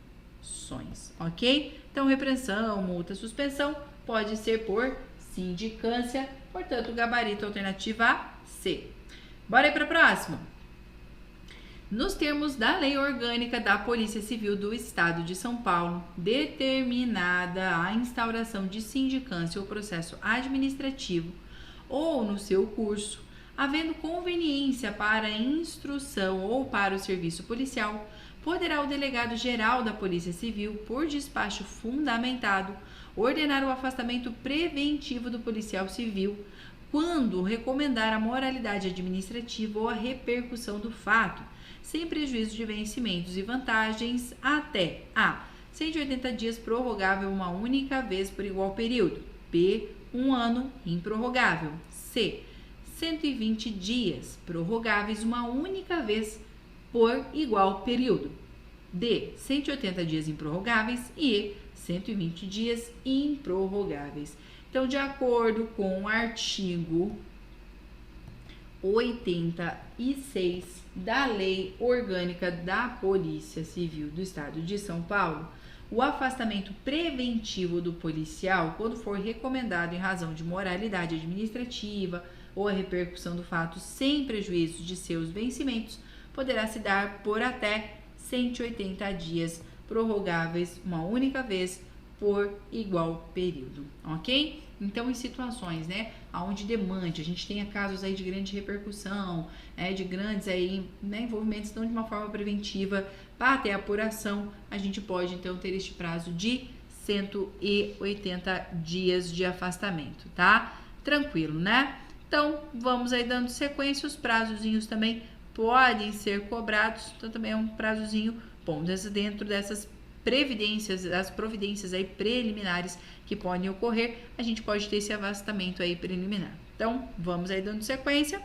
ok? Então, repreensão, multa, suspensão pode ser por sindicância, portanto, gabarito alternativa C. Bora aí para a próxima. Nos termos da Lei Orgânica da Polícia Civil do Estado de São Paulo, determinada a instauração de sindicância ou processo administrativo ou no seu curso, havendo conveniência para a instrução ou para o serviço policial, poderá o delegado-geral da Polícia Civil, por despacho fundamentado, ordenar o afastamento preventivo do policial civil quando recomendar a moralidade administrativa ou a repercussão do fato, sem prejuízo de vencimentos e vantagens, até a 180 dias prorrogável uma única vez por igual período. B. 1 ano improrrogável. C. 120 dias prorrogáveis uma única vez por igual período. D. 180 dias improrrogáveis e 120 dias improrrogáveis. Então, de acordo com o artigo 86 da Lei Orgânica da Polícia Civil do Estado de São Paulo, o afastamento preventivo do policial, quando for recomendado em razão de moralidade administrativa ou a repercussão do fato sem prejuízo de seus vencimentos, poderá se dar por até 180 dias prorrogáveis uma única vez por igual período, ok? Então, em situações, né, onde demande, a gente tenha casos aí de grande repercussão, de grandes aí, envolvimentos, então, de uma forma preventiva, para ter apuração, a gente pode, então, ter este prazo de 180 dias de afastamento, tá? Tranquilo, né? Então, vamos aí dando sequência, os prazozinhos também podem ser cobrados, então também é um prazozinho bom, dentro dessas previdências, as providências aí preliminares que podem ocorrer, a gente pode ter esse afastamento aí preliminar. Então, vamos aí dando sequência.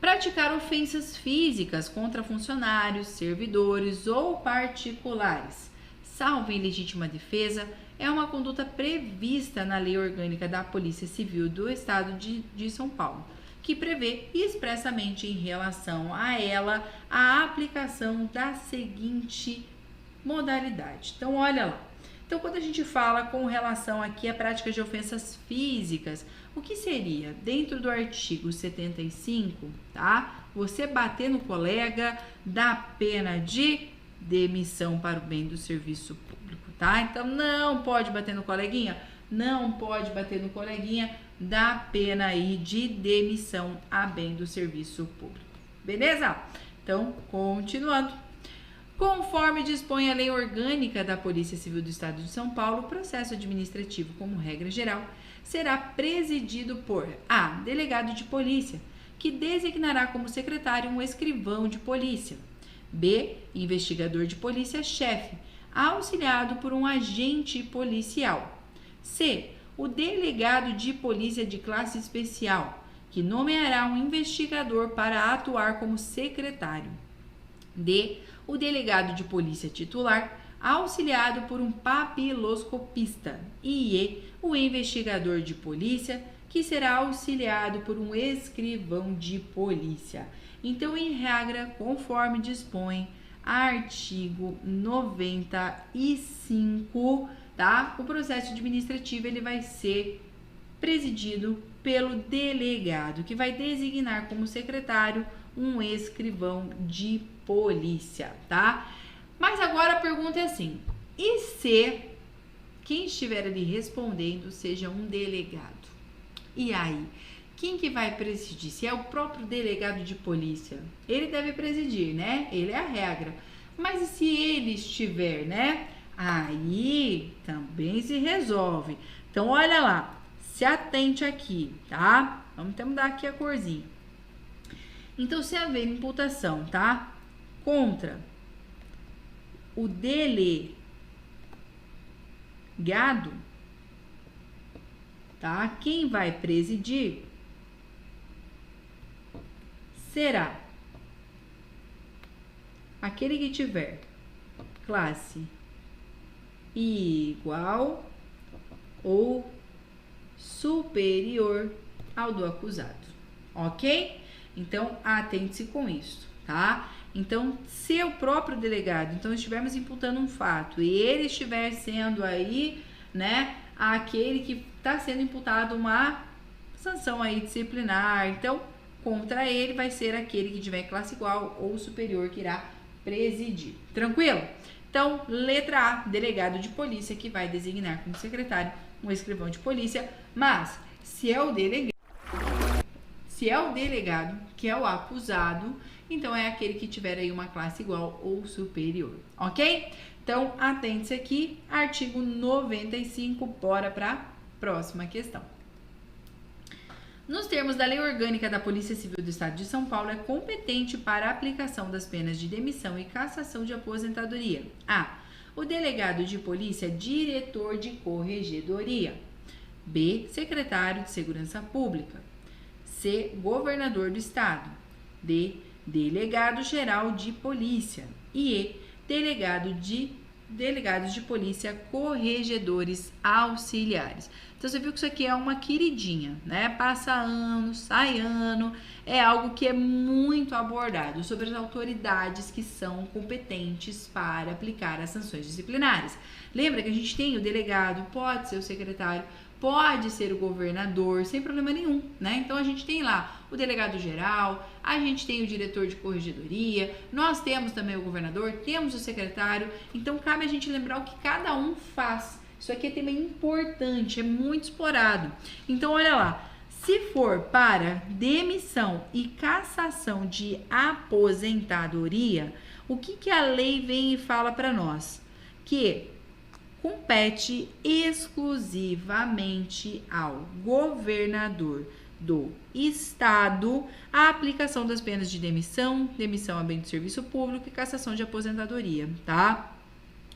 Praticar ofensas físicas contra funcionários, servidores ou particulares, salvo em legítima defesa, é uma conduta prevista na Lei Orgânica da Polícia Civil do Estado de São Paulo, que prevê expressamente em relação a ela a aplicação da seguinte modalidade. Então, olha lá. Então, quando a gente fala com relação aqui à prática de ofensas físicas, o que seria? Dentro do artigo 75, tá? Você bater no colega dá pena de demissão para o bem do serviço público, tá? Então, não pode bater no coleguinha? Não pode bater no coleguinha, dá pena aí de demissão a bem do serviço público. Beleza? Então, continuando, Conforme dispõe a Lei Orgânica da Polícia Civil do Estado de São Paulo, o processo administrativo, como regra geral, será presidido por A. Delegado de polícia, que designará como secretário um escrivão de polícia. B. Investigador de polícia-chefe, auxiliado por um agente policial. C. O delegado de polícia de classe especial, que nomeará um investigador para atuar como secretário. D. O delegado de polícia titular, auxiliado por um papiloscopista. E E. O investigador de polícia, que será auxiliado por um escrivão de polícia. Então, em regra, conforme dispõe artigo 95, tá? O processo administrativo ele vai ser presidido pelo delegado, que vai designar como secretário um escrivão de polícia, tá? Mas agora a pergunta é assim: e se quem estiver ali respondendo seja um delegado? E aí? Quem que vai presidir? Se é o próprio delegado de polícia, ele deve presidir, né? Ele é a regra. Mas e se ele estiver, né? Aí também se resolve. Então, olha lá. Se atente aqui, tá? Vamos até mudar aqui a corzinha. Então, se haver imputação, tá? Contra o delegado, tá? Quem vai presidir será aquele que tiver classe igual ou superior ao do acusado, ok? Então, atente-se com isso, tá? Então, se o próprio delegado, então estivermos imputando um fato e ele estiver sendo aí, né, aquele que está sendo imputado uma sanção aí disciplinar, então, contra ele vai ser aquele que tiver classe igual ou superior que irá presidir. Tranquilo? Então, letra A, delegado de polícia, que vai designar como secretário um escrivão de polícia, mas se é o delegado que é o acusado, então é aquele que tiver aí uma classe igual ou superior, ok? Então, atente-se aqui, artigo 95, bora para a próxima questão. Nos termos da Lei Orgânica da Polícia Civil do Estado de São Paulo, é competente para a aplicação das penas de demissão e cassação de aposentadoria. A. O delegado de polícia, diretor de corregedoria. B. Secretário de Segurança Pública. C. Governador do Estado. D. Delegado-geral de polícia. E E. Delegados de polícia, corregedores auxiliares. Então, você viu que isso aqui é uma queridinha, né? Passa ano, sai ano, é algo que é muito abordado sobre as autoridades que são competentes para aplicar as sanções disciplinares. Lembra que a gente tem o delegado, pode ser o secretário, pode ser o governador, sem problema nenhum, né? Então, a gente tem lá o delegado geral, a gente tem o diretor de corregedoria, nós temos também o governador, temos o secretário, então cabe a gente lembrar o que cada um faz. Isso aqui é tema importante, é muito explorado. Então, olha lá, se for para demissão e cassação de aposentadoria, o que a lei vem e fala para nós? Que compete exclusivamente ao governador do Estado a aplicação das penas de demissão, demissão a bem do serviço público e cassação de aposentadoria, tá?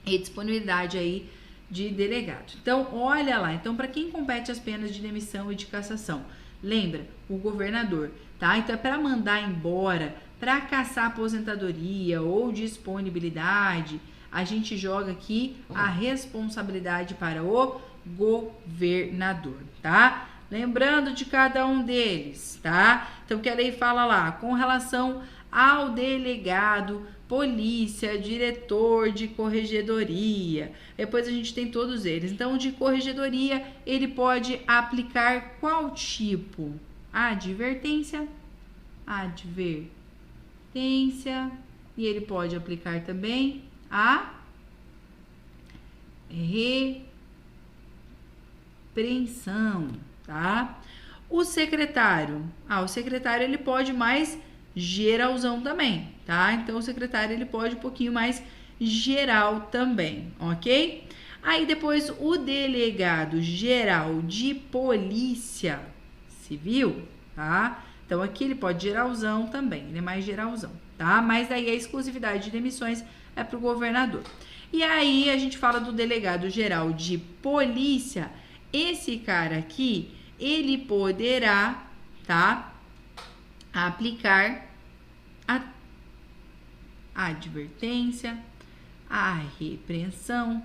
E disponibilidade aí de delegado. Então, olha lá. Então, para quem compete as penas de demissão e de cassação? Lembra? O governador, tá? Então, é para mandar embora, para cassar aposentadoria ou disponibilidade, a gente joga aqui a responsabilidade para o governador, tá? Lembrando de cada um deles, tá? Então, o que a lei fala lá? Com relação ao delegado, polícia, diretor de corregedoria. Depois a gente tem todos eles. Então, de corregedoria, ele pode aplicar qual tipo? Advertência. E ele pode aplicar também a repreensão, tá? O secretário. O secretário ele pode mais geralzão também, tá? Então, o secretário, ele pode um pouquinho mais geral também, ok? Aí, depois, o delegado geral de polícia civil, tá? Então, aqui ele pode geralzão também, ele é mais geralzão, tá? Mas daí a exclusividade de demissões é pro governador. E aí, a gente fala do delegado geral de polícia. Esse cara aqui, ele poderá, tá? Aplicar a advertência, a repreensão,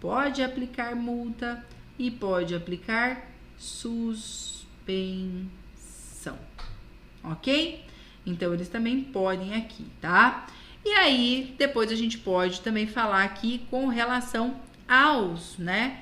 pode aplicar multa e pode aplicar suspensão, ok? Então, eles também podem aqui, tá? E aí, depois a gente pode também falar aqui com relação aos, né,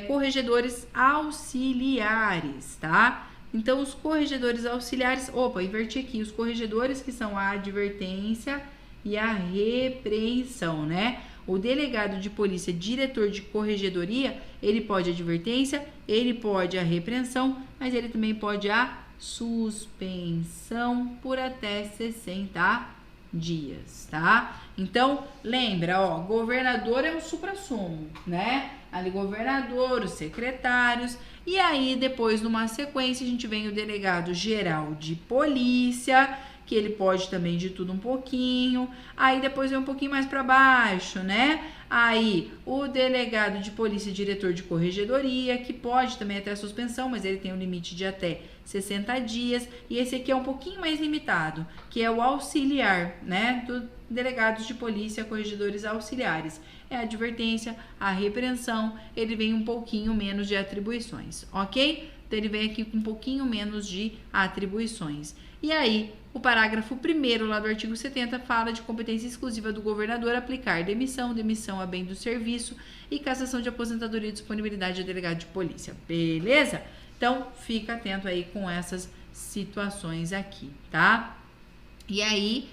corregedores auxiliares, tá? Então, os corregedores auxiliares, inverti aqui, os corregedores que são a advertência e a repreensão, né? O delegado de polícia, diretor de corregedoria, ele pode a advertência, ele pode a repreensão, mas ele também pode a suspensão por até 60 dias, tá? Então, lembra, ó, governador é o suprassumo, né? Ali, governador, os secretários, e aí, depois, numa sequência, a gente vem o delegado geral de polícia, que ele pode também de tudo um pouquinho, aí depois vem um pouquinho mais para baixo, né? Aí, o delegado de polícia, diretor de corregedoria, que pode também até a suspensão, mas ele tem um limite de até 60 dias, e esse aqui é um pouquinho mais limitado, que é o auxiliar, né? Do delegados de polícia, corregedores auxiliares. É a advertência, a repreensão, ele vem um pouquinho menos de atribuições, ok? Então, ele vem aqui com um pouquinho menos de atribuições. E aí, o parágrafo 1º lá do artigo 70 fala de competência exclusiva do governador aplicar demissão a bem do serviço e cassação de aposentadoria e disponibilidade de delegado de polícia. Beleza? Então, fica atento aí com essas situações aqui, tá? E aí,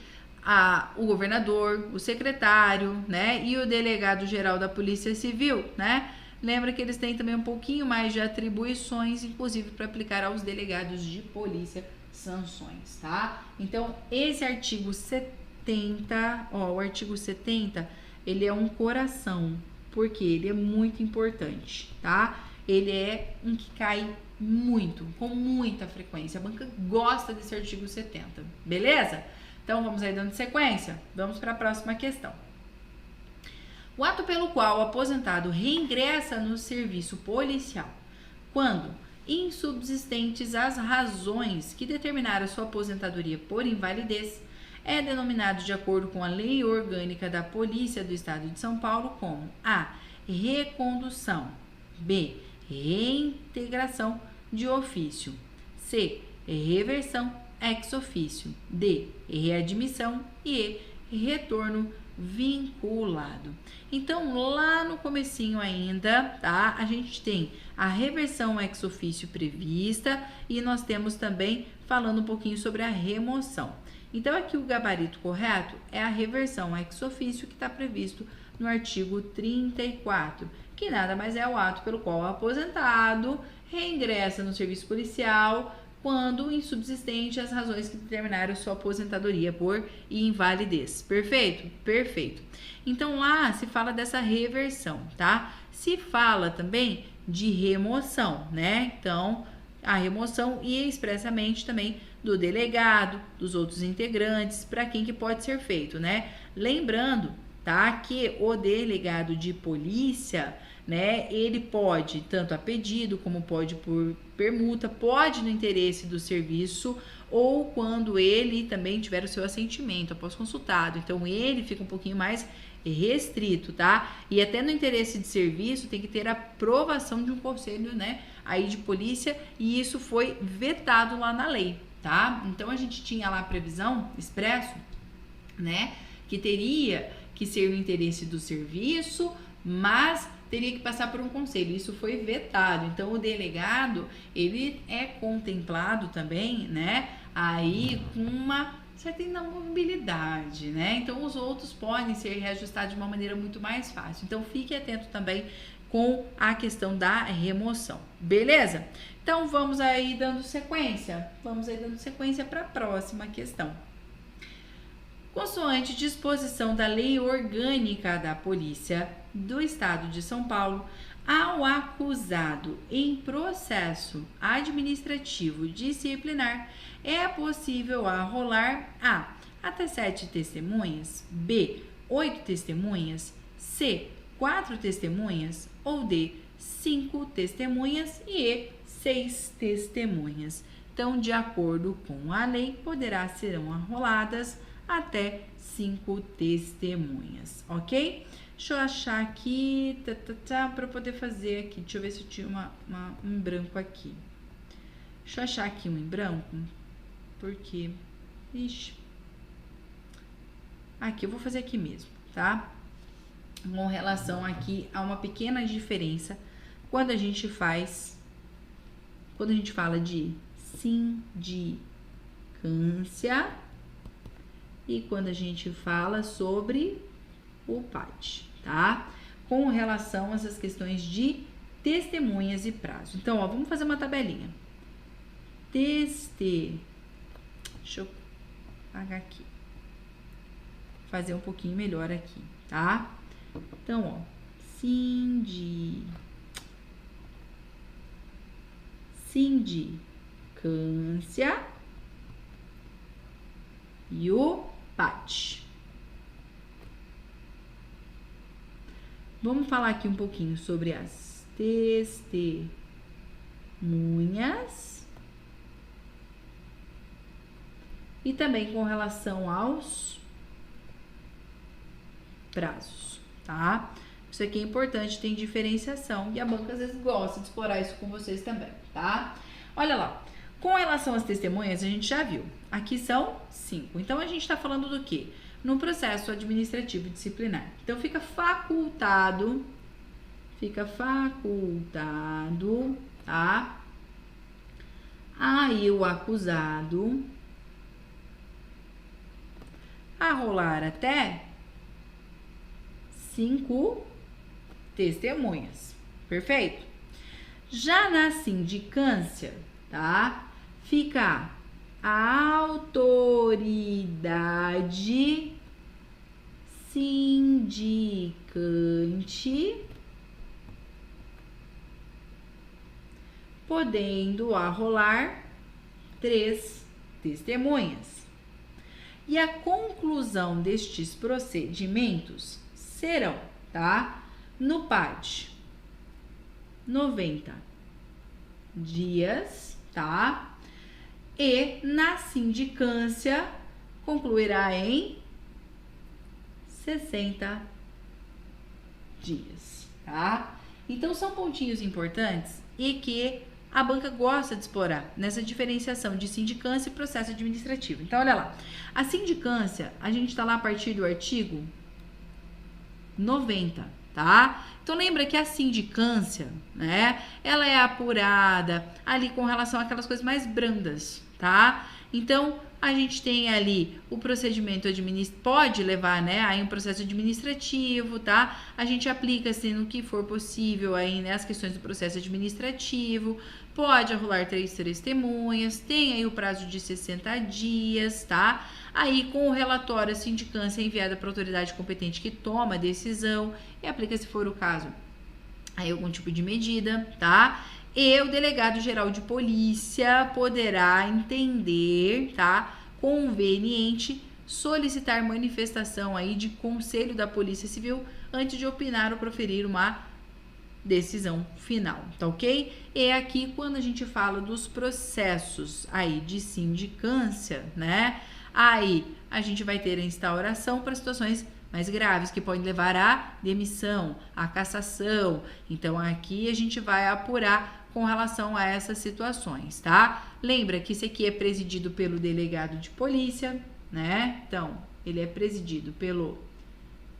o governador, o secretário, né, e o delegado geral da Polícia Civil, né? Lembra que eles têm também um pouquinho mais de atribuições, inclusive para aplicar aos delegados de polícia sanções, tá? Então, esse artigo 70, o artigo 70, ele é um coração, porque ele é muito importante, tá? Ele é um que cai muito, com muita frequência. A banca gosta desse artigo 70, beleza? Então, vamos aí dando sequência. Vamos para a próxima questão. O ato pelo qual o aposentado reingressa no serviço policial, quando insubsistentes as razões que determinaram sua aposentadoria por invalidez, é denominado, de acordo com a Lei Orgânica da Polícia do Estado de São Paulo, como a recondução, B, reintegração de ofício, C, reversão ex officio, D, readmissão e retorno vinculado. Então, lá no comecinho ainda, tá? A gente tem a reversão ex officio prevista e nós temos também falando um pouquinho sobre a remoção. Então, aqui o gabarito correto é a reversão ex officio que está previsto no artigo 34, que nada mais é o ato pelo qual o aposentado reingressa no serviço policial quando insubsistente as razões que determinaram sua aposentadoria por invalidez. Perfeito? Perfeito. Então, lá se fala dessa reversão, tá? Se fala também de remoção, né? Então, a remoção e expressamente também do delegado, dos outros integrantes, para quem que pode ser feito, né? Lembrando, tá, que o delegado de polícia, né, ele pode, tanto a pedido como pode por permuta, pode no interesse do serviço ou quando ele também tiver o seu assentimento após consultado. Então, ele fica um pouquinho mais restrito, tá? E até no interesse de serviço tem que ter a aprovação de um conselho, né, aí de polícia, e isso foi vetado lá na lei, tá? Então, a gente tinha lá a previsão expresso, né, que teria que ser no interesse do serviço, mas teria que passar por um conselho. Isso foi vetado. Então, o delegado, ele é contemplado também, né, aí com uma certa inamovibilidade, né? Então, os outros podem ser reajustados de uma maneira muito mais fácil. Então, fique atento também com a questão da remoção, beleza? Então, vamos aí dando sequência. Vamos aí dando sequência para a próxima questão. consoante disposição da Lei Orgânica da Polícia do Estado de São Paulo, ao acusado em processo administrativo disciplinar, é possível arrolar a. Até 7 testemunhas, B. 8 testemunhas, C. 4 testemunhas ou D. 5 testemunhas e E. 6 testemunhas. Então, de acordo com a lei, serão arroladas até 5 testemunhas, ok? Deixa eu achar aqui, para poder fazer aqui. Deixa eu ver se eu tinha um em branco aqui. Deixa eu achar aqui um em branco, porque, ixi, aqui eu vou fazer aqui mesmo, tá? Com relação aqui a uma pequena diferença quando a gente fala de sindicância e quando a gente fala sobre o PAD, tá? Com relação a essas questões de testemunhas e prazo. Então, ó, vamos fazer uma tabelinha. Deixa eu apagar aqui. Fazer um pouquinho melhor aqui, tá? Então, ó, sindicância e o PAD. Vamos falar aqui um pouquinho sobre as testemunhas e também com relação aos prazos, tá? Isso aqui é importante, tem diferenciação e a banca às vezes gosta de explorar isso com vocês também, tá? Olha lá, com relação às testemunhas a gente já viu, aqui são 5, então a gente tá falando do quê? No processo administrativo disciplinar. Então fica facultado, tá? Aí o acusado arrolar até 5 testemunhas, perfeito? Já na sindicância, tá? Fica a autoridade sindicante podendo arrolar 3 testemunhas. E a conclusão destes procedimentos serão, tá? No PAD, 90 dias, tá? E na sindicância concluirá em 60 dias, tá? Então são pontinhos importantes e que a banca gosta de explorar nessa diferenciação de sindicância e processo administrativo. Então olha lá, a sindicância, a gente tá lá a partir do artigo 90, tá? Então lembra que a sindicância, né, ela é apurada ali com relação àquelas coisas mais brandas, tá? Então a gente tem ali o procedimento pode levar, né, aí um processo administrativo, tá? A gente aplica assim no que for possível aí, né, as questões do processo administrativo, pode arrolar 3 testemunhas, tem aí o prazo de 60 dias, tá? Aí com o relatório a sindicância é enviada para a autoridade competente que toma a decisão e aplica, se for o caso, aí algum tipo de medida, tá? E o delegado geral de polícia poderá entender, tá, conveniente solicitar manifestação aí de conselho da Polícia Civil antes de opinar ou proferir uma decisão final, tá ok? E aqui quando a gente fala dos processos aí de sindicância, né, aí a gente vai ter a instauração para situações mais graves, que podem levar à demissão, à cassação. Então, aqui a gente vai apurar com relação a essas situações, tá? Lembra que isso aqui é presidido pelo delegado de polícia, né? Então, ele é presidido pelo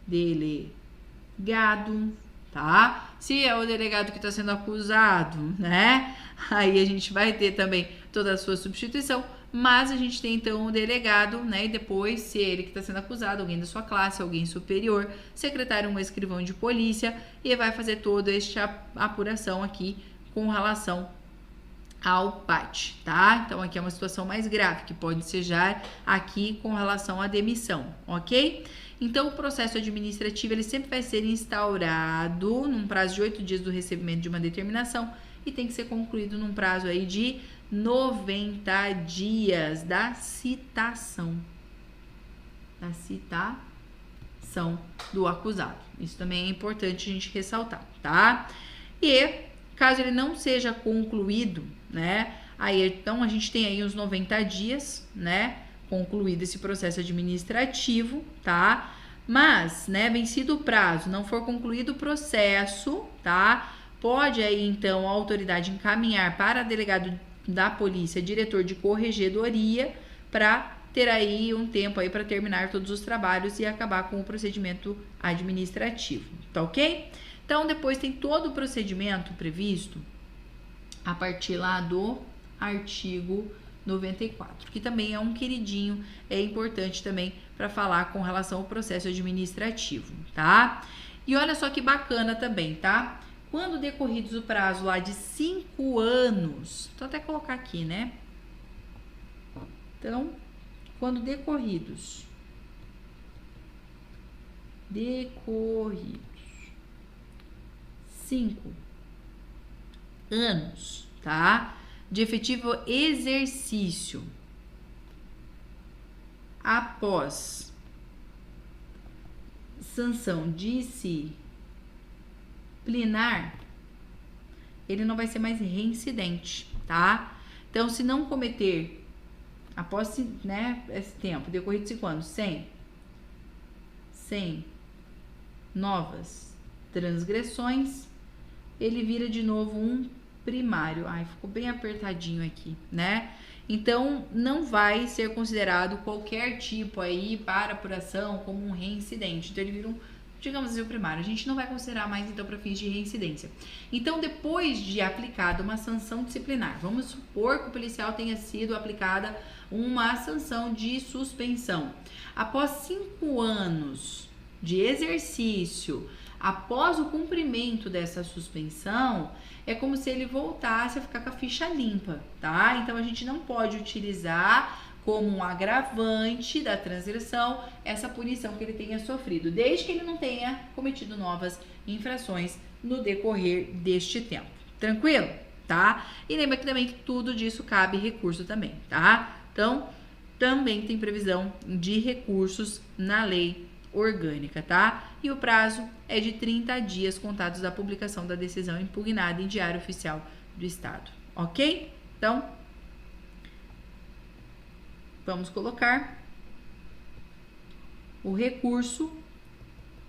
delegado, tá? Se é o delegado que está sendo acusado, né? Aí a gente vai ter também toda a sua substituição, mas a gente tem então o delegado, né? E depois, se é ele que está sendo acusado, alguém da sua classe, alguém superior, secretário, um escrivão de polícia, e vai fazer toda esta apuração aqui com relação ao PAD, tá? Então aqui é uma situação mais grave, que pode ensejar aqui com relação à demissão, ok? Então o processo administrativo, ele sempre vai ser instaurado num prazo de 8 dias do recebimento de uma determinação e tem que ser concluído num prazo aí de 90 dias da citação. Da citação do acusado. Isso também é importante a gente ressaltar, tá? E caso ele não seja concluído, né? Aí então a gente tem aí uns 90 dias, né? Concluído esse processo administrativo, tá? Mas, né, vencido o prazo, não for concluído o processo, tá? Pode aí então a autoridade encaminhar para delegado da polícia, diretor de corregedoria, para ter aí um tempo aí para terminar todos os trabalhos e acabar com o procedimento administrativo, tá ok? Então, depois tem todo o procedimento previsto a partir lá do artigo 94, que também é um queridinho, é importante também para falar com relação ao processo administrativo, tá? E olha só que bacana também, tá? Quando decorridos o prazo lá de 5 anos, vou até colocar aqui, né? Então, quando decorridos 5 anos, tá? De efetivo exercício após sanção disciplinar, ele não vai ser mais reincidente, tá? Então, se não cometer após, né, esse tempo, decorrido 5 anos, sem novas transgressões, ele vira de novo um primário. Ai, ficou bem apertadinho aqui, né? Então, não vai ser considerado qualquer tipo aí para apuração como um reincidente. Então, ele vira um, digamos assim, o primário. A gente não vai considerar mais, então, para fins de reincidência. Então, depois de aplicada uma sanção disciplinar, vamos supor que o policial tenha sido aplicada uma sanção de suspensão. Após 5 anos de exercício, após o cumprimento dessa suspensão, é como se ele voltasse a ficar com a ficha limpa, tá? Então, a gente não pode utilizar como um agravante da transgressão essa punição que ele tenha sofrido, desde que ele não tenha cometido novas infrações no decorrer deste tempo. Tranquilo? Tá? E lembra que também que tudo disso cabe recurso também, tá? Então, também tem previsão de recursos na lei orgânica, tá? E o prazo é de 30 dias contados da publicação da decisão impugnada em Diário Oficial do Estado, ok? Então, vamos colocar o recurso,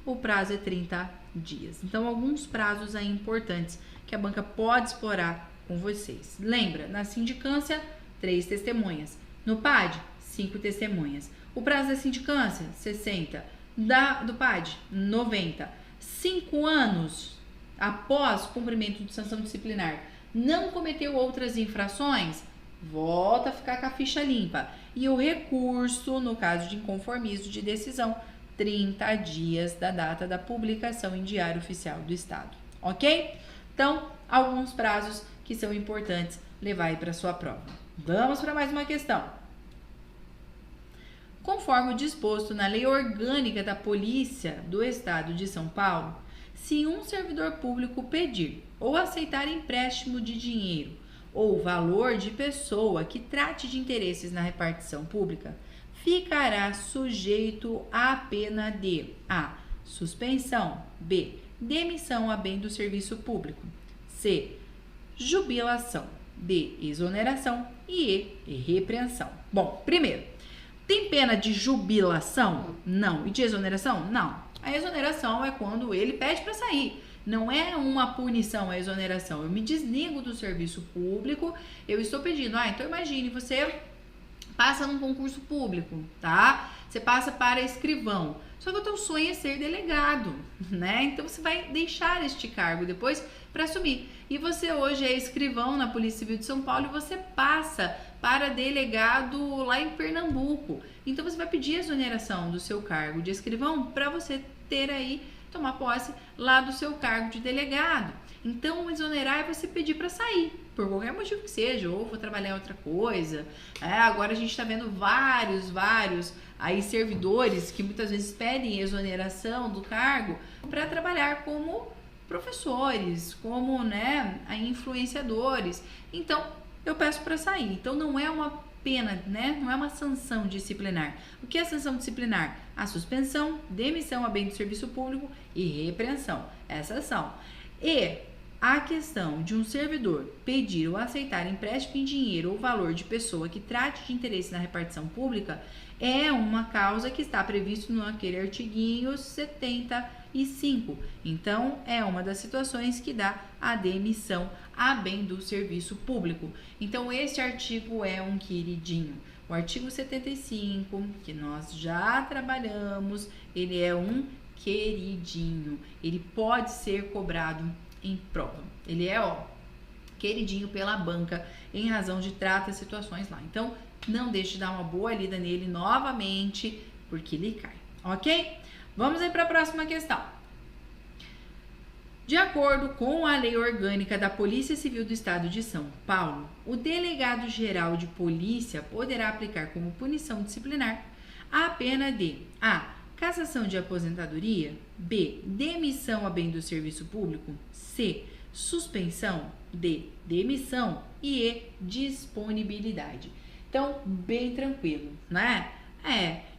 o prazo é 30 dias. Então, alguns prazos aí importantes que a banca pode explorar com vocês. Lembra, na sindicância, 3 testemunhas. No PAD, 5 testemunhas. O prazo da sindicância, 60. Do PAD, 90. 5 anos após cumprimento de sanção disciplinar, não cometeu outras infrações, volta a ficar com a ficha limpa. E o recurso, no caso de inconformismo de decisão, 30 dias da data da publicação em Diário Oficial do Estado. Ok? Então, alguns prazos que são importantes levar aí para sua prova. Vamos para mais uma questão. Conforme o disposto na Lei Orgânica da Polícia do Estado de São Paulo, se um servidor público pedir ou aceitar empréstimo de dinheiro ou valor de pessoa que trate de interesses na repartição pública, ficará sujeito à pena de A. Suspensão, B. Demissão a bem do serviço público, C. Jubilação, D. Exoneração e E. Repreensão. Bom, primeiro, tem pena de jubilação? Não. E de exoneração? Não. A exoneração é quando ele pede para sair. Não é uma punição a exoneração. Eu me desligo do serviço público, eu estou pedindo. Então imagine, você passa num concurso público, tá? Você passa para escrivão. Só que o teu sonho é ser delegado, né? Então você vai deixar este cargo depois para assumir. E você hoje é escrivão na Polícia Civil de São Paulo e você passa para delegado lá em Pernambuco. Então você vai pedir a exoneração do seu cargo de escrivão para você ter aí, tomar posse lá do seu cargo de delegado. Então, exonerar é você pedir para sair, por qualquer motivo que seja, ou vou trabalhar em outra coisa. Agora a gente está vendo vários aí servidores que muitas vezes pedem exoneração do cargo para trabalhar como professores, como, né, influenciadores. Então, eu peço para sair. Então, não é uma pena, né? Não é uma sanção disciplinar. O que é sanção disciplinar? A suspensão, demissão a bem do serviço público e repreensão. Essas são. E a questão de um servidor pedir ou aceitar empréstimo em dinheiro ou valor de pessoa que trate de interesse na repartição pública é uma causa que está previsto naquele artiguinho 75. Então, é uma das situações que dá a demissão a bem do serviço público. Então, este artigo é um queridinho. O artigo 75, que nós já trabalhamos, ele é um queridinho. Ele pode ser cobrado em prova. Ele é, queridinho pela banca em razão de tratar situações lá. Então, não deixe de dar uma boa lida nele novamente, porque ele cai, ok? Vamos aí para a próxima questão. De acordo com a Lei Orgânica da Polícia Civil do Estado de São Paulo, o delegado-geral de polícia poderá aplicar como punição disciplinar a pena de A. Cassação de aposentadoria, B. Demissão a bem do serviço público, C. Suspensão, D. Demissão e E. Disponibilidade. Então, bem tranquilo, né?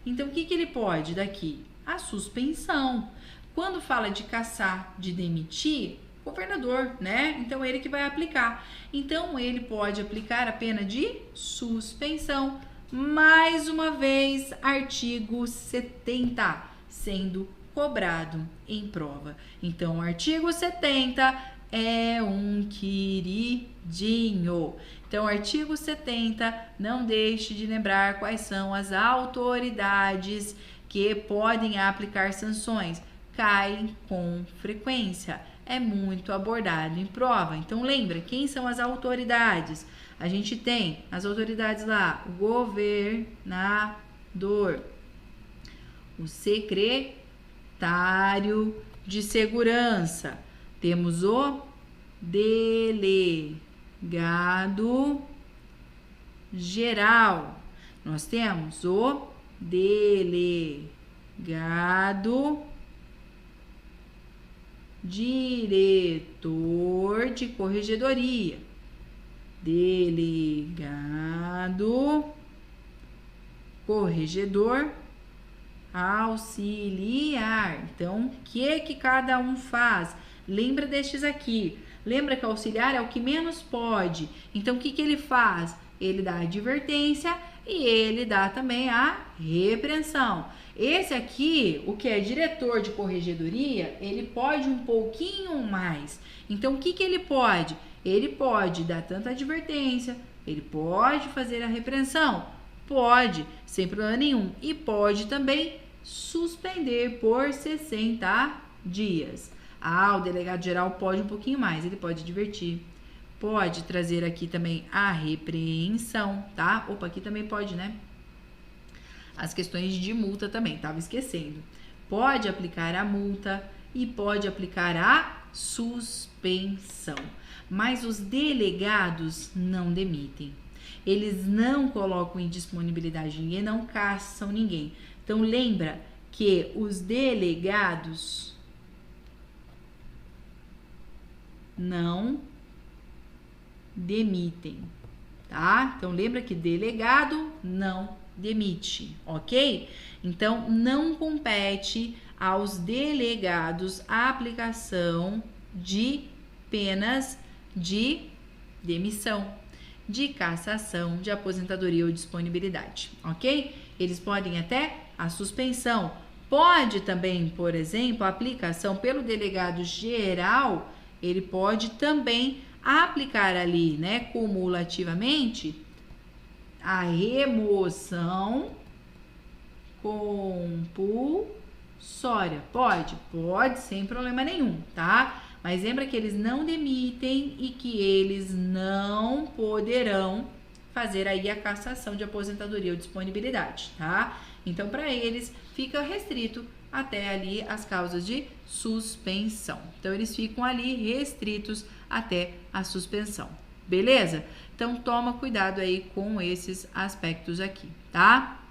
Então o que ele pode daqui? A suspensão. Quando fala de cassar, de demitir, governador, né? Então, ele que vai aplicar. Então, ele pode aplicar a pena de suspensão. Mais uma vez, artigo 70, sendo cobrado em prova. Então, o artigo 70 é um queridinho. Então, artigo 70, não deixe de lembrar quais são as autoridades que podem aplicar sanções. Cai com frequência, é muito abordado em prova. Então, lembra, quem são as autoridades? A gente tem as autoridades lá, o governador, o secretário de segurança, temos o delegado geral, nós temos o delegado diretor de corregedoria, delegado corregedor auxiliar. Então, o que cada um faz? Lembra destes aqui. Lembra que o auxiliar é o que menos pode. Então, o que ele faz? Ele dá a advertência e ele dá também a repreensão. Esse aqui, o que é diretor de corregedoria, ele pode um pouquinho mais. Então, o que ele pode? Ele pode dar tanta advertência, ele pode fazer a repreensão, pode, sem problema nenhum. E pode também suspender por 60 dias. O delegado geral pode um pouquinho mais, ele pode advertir. Pode trazer aqui também a repreensão, tá? Opa, aqui também pode, né? As questões de multa também, tava esquecendo. Pode aplicar a multa e pode aplicar a suspensão. Mas os delegados não demitem. Eles não colocam em disponibilidade ninguém, não caçam ninguém. Então, lembra que os delegados não demitem, tá? Então, lembra que delegado não demite, ok? Então, não compete aos delegados a aplicação de penas de demissão, de cassação, de aposentadoria ou disponibilidade, ok? Eles podem até a suspensão. Pode também, por exemplo, a aplicação pelo delegado geral, ele pode também aplicar ali, né, cumulativamente, a remoção compulsória. Pode, sem problema nenhum, tá? Mas lembra que eles não demitem e que eles não poderão fazer aí a cassação de aposentadoria ou disponibilidade, tá? Então, para eles, fica restrito até ali as causas de suspensão. Então, eles ficam ali restritos até a suspensão, beleza? Então, toma cuidado aí com esses aspectos aqui, tá?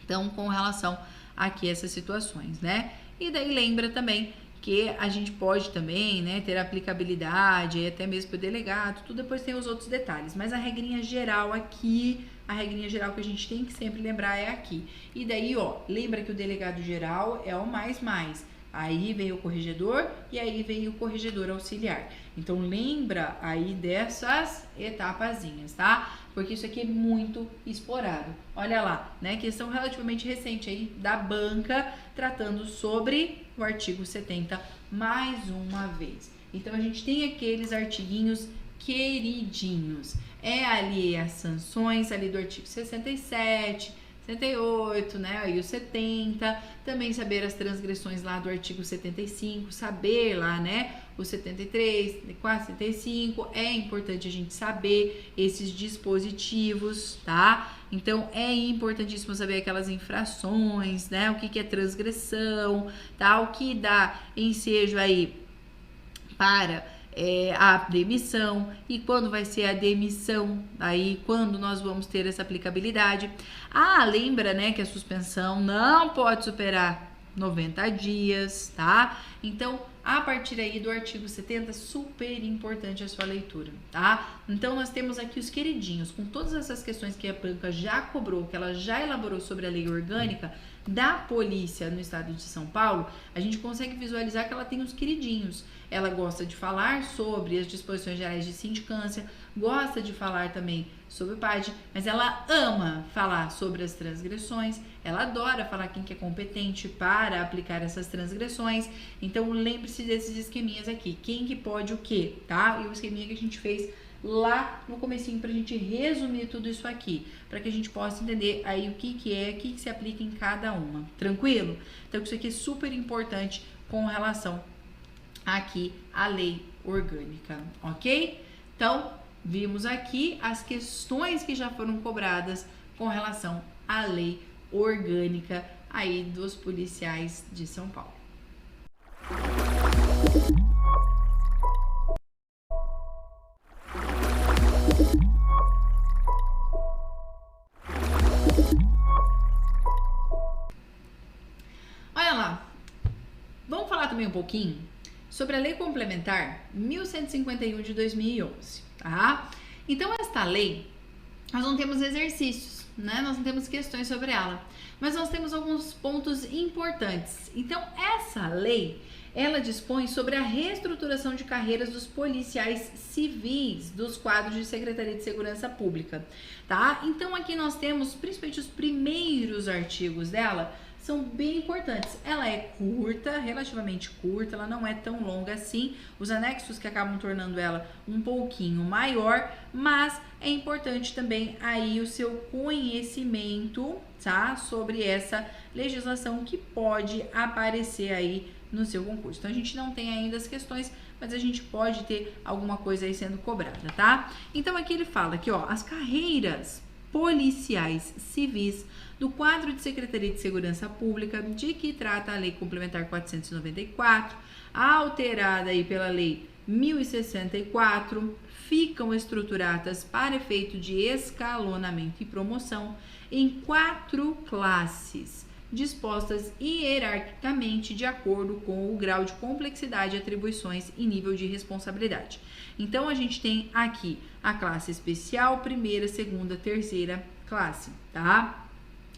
Então, com relação aqui a essas situações, né? E daí lembra também que a gente pode também, né, ter aplicabilidade, até mesmo para o delegado, tudo depois tem os outros detalhes. Mas a regrinha geral aqui, a regrinha geral que a gente tem que sempre lembrar é aqui. E daí, ó, lembra que o delegado geral é o mais. Aí vem o corregedor e aí vem o corregedor auxiliar. Então, lembra aí dessas etapazinhas, tá? Porque isso aqui é muito explorado. Olha lá, né? Questão relativamente recente aí da banca, tratando sobre o artigo 70 mais uma vez. Então, a gente tem aqueles artiguinhos queridinhos. É ali as sanções ali do artigo 67, 68, né, aí o 70, também saber as transgressões lá do artigo 75, saber lá, né, o 73, 74, 75, é importante a gente saber esses dispositivos, tá? Então, é importantíssimo saber aquelas infrações, né, o que é transgressão, tá? O que dá ensejo aí para a demissão e quando vai ser a demissão, aí quando nós vamos ter essa aplicabilidade. Lembra, né, que a suspensão não pode superar 90 dias, tá? Então, a partir aí do artigo 70, super importante a sua leitura, tá? Então, nós temos aqui os queridinhos, com todas essas questões que a banca já cobrou, que ela já elaborou sobre a lei orgânica da polícia no estado de São Paulo, a gente consegue visualizar que ela tem os queridinhos. Ela gosta de falar sobre as disposições gerais de sindicância, gosta de falar também sobre o PAD, mas ela ama falar sobre as transgressões, ela adora falar quem que é competente para aplicar essas transgressões. Então, lembre-se desses esqueminhas aqui, quem que pode o quê, tá? E o esqueminha que a gente fez lá no comecinho pra gente resumir tudo isso aqui, para que a gente possa entender aí o que que se aplica em cada uma, tranquilo? Então, isso aqui é super importante com relação aqui à lei orgânica, ok? Então, vimos aqui as questões que já foram cobradas com relação à lei orgânica aí dos policiais de São Paulo. Olha lá, vamos falar também um pouquinho sobre a Lei Complementar 1151 de 2011, tá? Então, esta lei, nós não temos exercícios, né? Nós não temos questões sobre ela, mas nós temos alguns pontos importantes. Então, essa lei, ela dispõe sobre a reestruturação de carreiras dos policiais civis dos quadros de Secretaria de Segurança Pública, tá? Então, aqui nós temos, principalmente os primeiros artigos dela, são bem importantes. Ela é curta, relativamente curta, ela não é tão longa assim. Os anexos que acabam tornando ela um pouquinho maior, mas é importante também aí o seu conhecimento, tá? Sobre essa legislação que pode aparecer aí no seu concurso. Então, a gente não tem ainda as questões, mas a gente pode ter alguma coisa aí sendo cobrada, tá? Então, aqui ele fala que, ó, as carreiras policiais civis do quadro de Secretaria de Segurança Pública, de que trata a Lei Complementar 494, alterada aí pela Lei 1064, ficam estruturadas para efeito de escalonamento e promoção em 4 classes, dispostas hierarquicamente de acordo com o grau de complexidade, atribuições e nível de responsabilidade. Então, a gente tem aqui a classe especial, primeira, segunda, terceira classe, tá?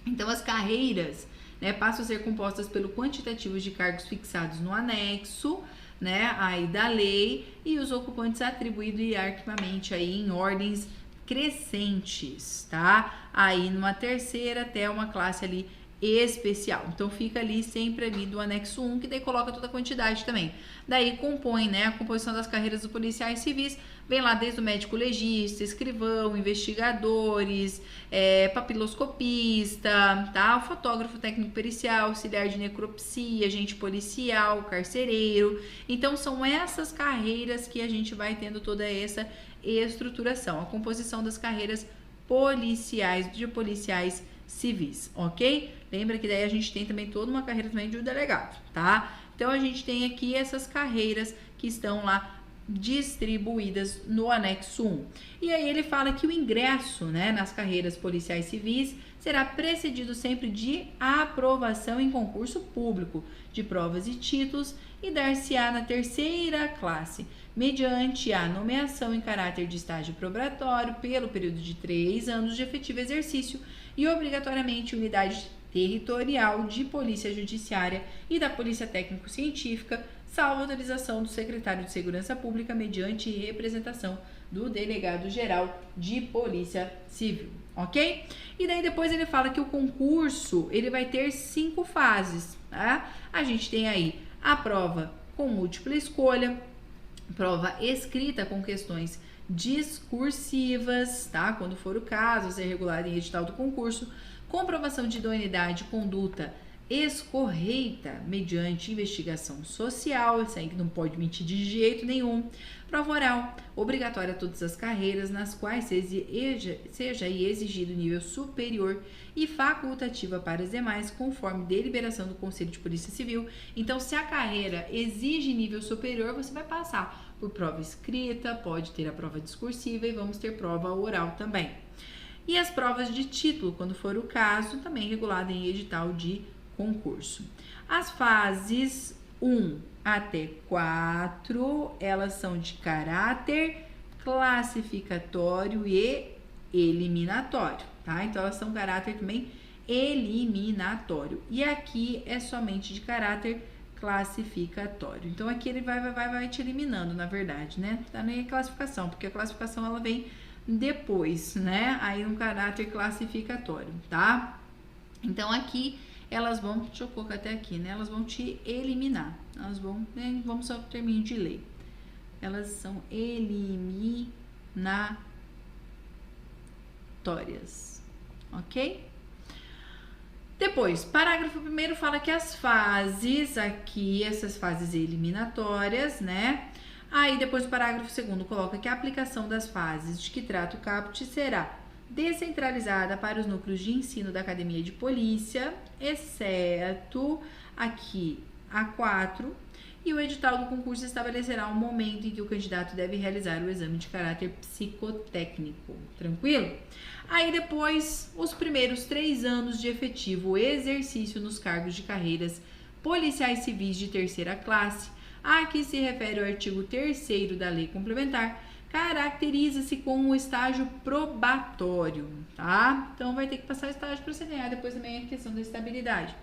Então, as carreiras, né, passam a ser compostas pelo quantitativo de cargos fixados no anexo, né, aí da lei, e os ocupantes atribuídos hierarquicamente aí em ordens crescentes, tá? Aí numa terceira até uma classe ali especial. Então, fica ali sempre ali do anexo 1, que daí coloca toda a quantidade também. Daí compõe, né, a composição das carreiras dos policiais civis, vem lá desde o médico legista, escrivão, investigadores, papiloscopista, tá? O fotógrafo técnico pericial, auxiliar de necropsia, agente policial, carcereiro. Então, são essas carreiras que a gente vai tendo toda essa estruturação. A composição das carreiras policiais civis, ok? Lembra que daí a gente tem também toda uma carreira também de um delegado, tá? Então a gente tem aqui essas carreiras que estão lá distribuídas no anexo 1. E aí ele fala que o ingresso, né, nas carreiras policiais civis será precedido sempre de aprovação em concurso público de provas e títulos e dar-se-á na terceira classe, mediante a nomeação em caráter de estágio probatório pelo período de 3 anos de efetivo exercício e obrigatoriamente unidade territorial de polícia judiciária e da polícia técnico-científica, salvo autorização do secretário de Segurança Pública mediante representação do delegado-geral de Polícia Civil, ok? E daí depois ele fala que o concurso, ele vai ter 5 fases, tá? A gente tem aí a prova com múltipla escolha, prova escrita com questões discursivas, tá? Quando for o caso, ser regulado em edital do concurso, comprovação de idoneidade, conduta escorreita mediante investigação social, isso aí que não pode mentir de jeito nenhum, prova oral, obrigatória a todas as carreiras nas quais seja exigido nível superior e facultativa para as demais, conforme deliberação do Conselho de Polícia Civil. Então, se a carreira exige nível superior, você vai passar por prova escrita, pode ter a prova discursiva e vamos ter prova oral também. E as provas de título, quando for o caso, também regulada em edital de concurso. As fases 1 até 4, elas são de caráter classificatório e eliminatório, tá? Então, elas são caráter também eliminatório. E aqui é somente de caráter classificatório. Então, aqui ele vai te eliminando, na verdade, né? Tá nem classificação, porque a classificação ela vem depois, né? Aí no caráter classificatório, tá? Então, aqui elas vão, deixa eu colocar até aqui, né? Elas vão te eliminar. Elas vão, né? Vamos só terminar de ler. Elas são eliminatórias, ok? Depois, parágrafo 1º fala que as fases aqui, essas fases eliminatórias, né? Aí depois o parágrafo 2º coloca que a aplicação das fases de que trata o caput será descentralizada para os núcleos de ensino da Academia de Polícia, exceto aqui a 4, e o edital do concurso estabelecerá um momento em que o candidato deve realizar o exame de caráter psicotécnico. Tranquilo? Aí depois, os primeiros 3 anos de efetivo exercício nos cargos de carreiras policiais civis de terceira classe, a que se refere o artigo 3º da Lei Complementar, caracteriza-se com um estágio probatório, tá? Então, vai ter que passar o estágio para você ganhar depois também a questão da estabilidade.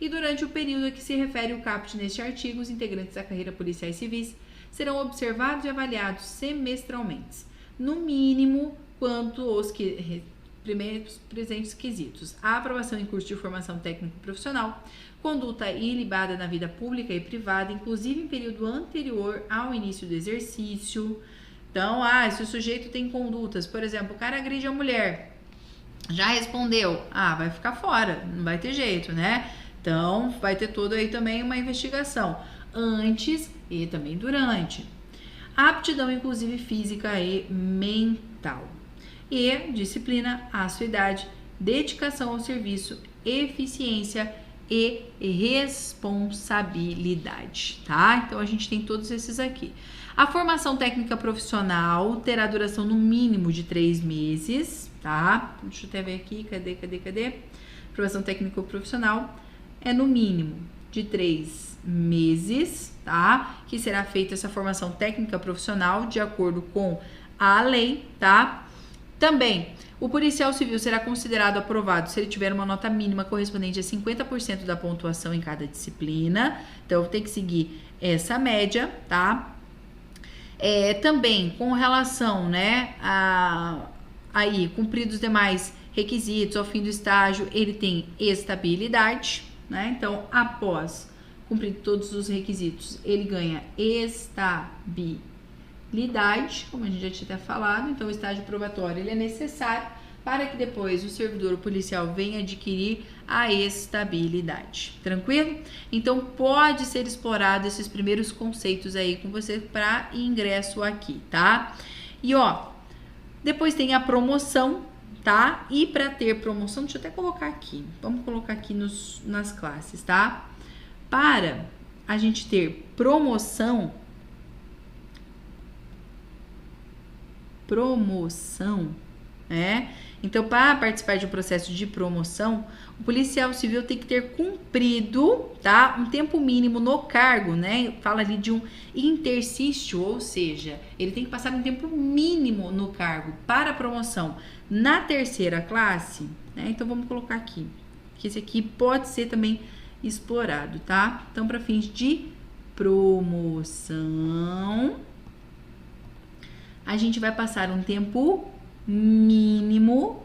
E durante o período a que se refere o caput neste artigo, os integrantes da carreira policiais civis serão observados e avaliados semestralmente, no mínimo quanto os primeiros presentes quesitos: a aprovação em curso de formação técnico-profissional, conduta ilibada na vida pública e privada, inclusive em período anterior ao início do exercício. Então, se o sujeito tem condutas, por exemplo, o cara agride a mulher, já respondeu, vai ficar fora, não vai ter jeito, né? Então, vai ter todo aí também uma investigação, antes e também durante. Aptidão, inclusive, física e mental. E disciplina, assiduidade, dedicação ao serviço, eficiência e responsabilidade, tá? Então, a gente tem todos esses aqui. A formação técnica profissional terá duração no mínimo de 3 meses, tá? Deixa eu até ver aqui, cadê? Formação técnica profissional é no mínimo de 3 meses, tá? Que será feita essa formação técnica profissional de acordo com a lei, tá? Também, o policial civil será considerado aprovado se ele tiver uma nota mínima correspondente a 50% da pontuação em cada disciplina. Então, tem que seguir essa média, tá? Também, com relação, né, aí, cumpridos os demais requisitos ao fim do estágio, ele tem estabilidade, né? Então, após cumprir todos os requisitos, ele ganha estabilidade, como a gente já tinha falado. Então, o estágio probatório ele é necessário para que depois o servidor policial venha adquirir a estabilidade. Tranquilo? Então, pode ser explorado esses primeiros conceitos aí com você para ingresso aqui, tá? E depois tem a promoção, tá? E para ter promoção, deixa eu até colocar aqui. Vamos colocar aqui nas classes, tá? Para a gente ter promoção, né? Então, para participar de um processo de promoção, o policial civil tem que ter cumprido, tá, um tempo mínimo no cargo, né? Fala ali de um interstício, ou seja, ele tem que passar um tempo mínimo no cargo para a promoção na terceira classe, né? Então, vamos colocar aqui, que esse aqui pode ser também explorado, tá? Então, para fins de promoção, a gente vai passar um tempo mínimo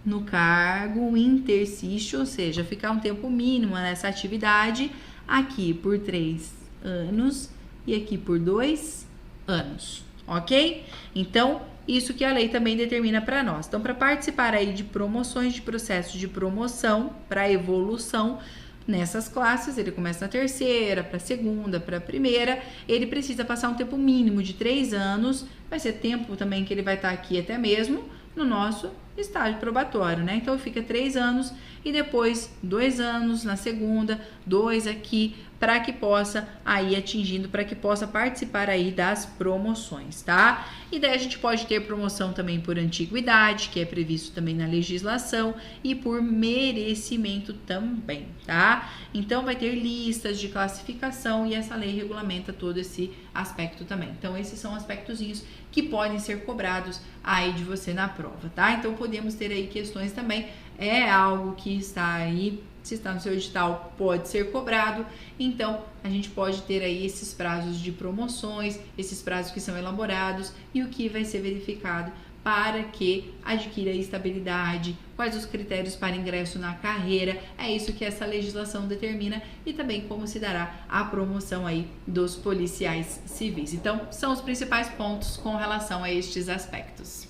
no cargo interstício, ou seja, ficar um tempo mínimo nessa atividade, aqui por 3 anos e aqui por 2 anos, ok? Então, isso que a lei também determina para nós. Então, para participar aí de promoções, de processos de promoção, para evolução, nessas classes, ele começa na terceira, para a segunda, para a primeira, ele precisa passar um tempo mínimo de 3 anos, vai ser tempo também que ele vai estar aqui até mesmo no nosso estágio probatório, né? Então, fica 3 anos e depois 2 anos na segunda, 2 aqui, para que possa aí atingindo, para que possa participar aí das promoções, tá? E daí a gente pode ter promoção também por antiguidade, que é previsto também na legislação, e por merecimento também, tá? Então, vai ter listas de classificação e essa lei regulamenta todo esse aspecto também. Então, esses são aspectozinhos que podem ser cobrados aí de você na prova, tá? Então, podemos ter aí questões também, é algo que está aí, se está no seu edital, pode ser cobrado. Então, a gente pode ter aí esses prazos de promoções, esses prazos que são elaborados e o que vai ser verificado para que adquira estabilidade, quais os critérios para ingresso na carreira, é isso que essa legislação determina e também como se dará a promoção aí dos policiais civis. Então, são os principais pontos com relação a estes aspectos.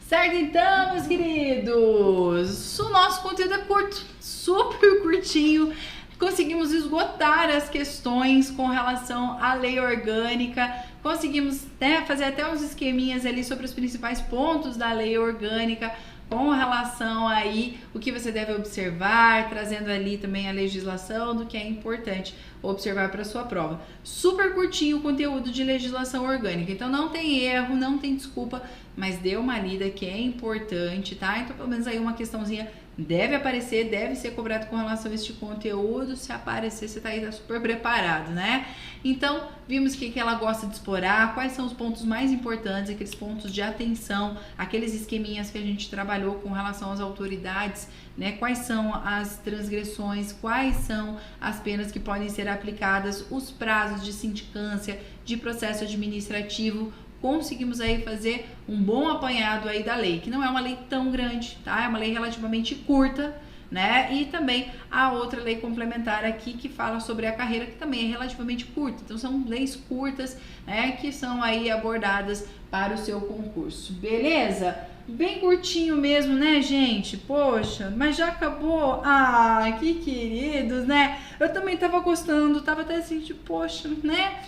Certo, então, meus queridos, o nosso conteúdo é curto, super curtinho. Conseguimos esgotar as questões com relação à lei orgânica, conseguimos, né, fazer até uns esqueminhas ali sobre os principais pontos da lei orgânica com relação aí o que você deve observar, trazendo ali também a legislação do que é importante observar para sua prova. Super curtinho o conteúdo de legislação orgânica, então não tem erro, não tem desculpa, mas dê uma lida que é importante, tá? Então pelo menos aí uma questãozinha deve aparecer, deve ser cobrado com relação a este conteúdo. Se aparecer, você tá aí, tá super preparado, né? Então, vimos o que ela gosta de explorar, quais são os pontos mais importantes, aqueles pontos de atenção, aqueles esqueminhas que a gente trabalhou com relação às autoridades, né? Quais são as transgressões, quais são as penas que podem ser aplicadas, os prazos de sindicância, de processo administrativo. Conseguimos aí fazer um bom apanhado aí da lei, que não é uma lei tão grande, tá? É uma lei relativamente curta, né? E também a outra lei complementar aqui que fala sobre a carreira, que também é relativamente curta. Então são leis curtas, né, que são aí abordadas para o seu concurso. Beleza? Bem curtinho mesmo, né, gente? Poxa, mas já acabou? Ah, que queridos, né? Eu também tava gostando, tava até assim, tipo, poxa, né?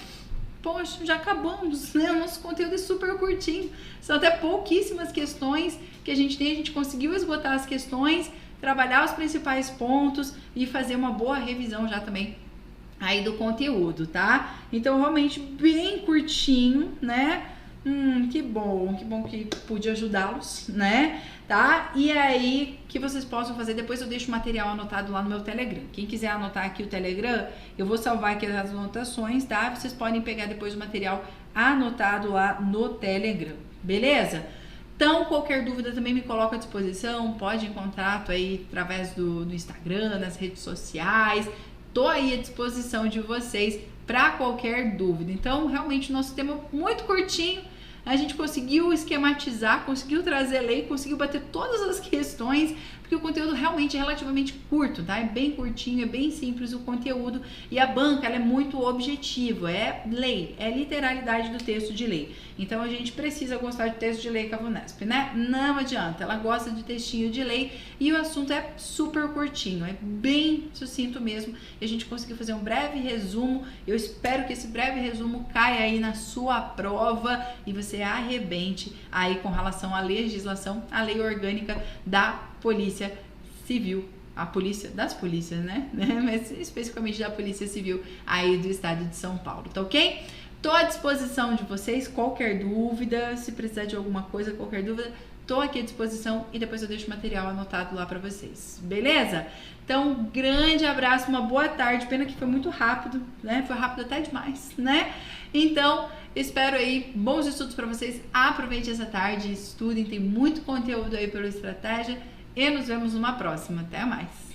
Poxa, já acabamos, né? O nosso conteúdo é super curtinho. São até pouquíssimas questões que a gente tem. A gente conseguiu esgotar as questões, trabalhar os principais pontos e fazer uma boa revisão já também aí do conteúdo, tá? Então, realmente bem curtinho, né? Que bom que pude ajudá-los, né? Tá? E aí, que vocês possam fazer, depois eu deixo o material anotado lá no meu Telegram. Quem quiser anotar aqui o Telegram, eu vou salvar aqui as anotações, tá? Vocês podem pegar depois o material anotado lá no Telegram, beleza? Então, qualquer dúvida também me coloca à disposição, pode ir em contato aí através do Instagram, nas redes sociais, tô aí à disposição de vocês para qualquer dúvida. Então, realmente, o nosso tema muito curtinho, a gente conseguiu esquematizar, conseguiu trazer lei, conseguiu bater todas as questões, porque o conteúdo realmente é relativamente curto, tá? É bem curtinho, é bem simples o conteúdo e a banca, ela é muito objetiva, é lei, é literalidade do texto de lei. Então, a gente precisa gostar de texto de lei com a VUNESP, né? Não adianta, ela gosta de textinho de lei e o assunto é super curtinho, é bem sucinto mesmo. E a gente conseguiu fazer um breve resumo, eu espero que esse breve resumo caia aí na sua prova e você arrebente aí com relação à legislação, à lei orgânica da Polícia Civil, a polícia das polícias, né? Mas especificamente da Polícia Civil aí do estado de São Paulo, tá ok? Tô à disposição de vocês, qualquer dúvida, se precisar de alguma coisa, qualquer dúvida, tô aqui à disposição e depois eu deixo o material anotado lá pra vocês, beleza? Então, um grande abraço, uma boa tarde, pena que foi muito rápido, né? Foi rápido até demais, né? Então, espero aí bons estudos para vocês, aproveite essa tarde, estudem, tem muito conteúdo aí pelo Estratégia e nos vemos numa próxima, até mais!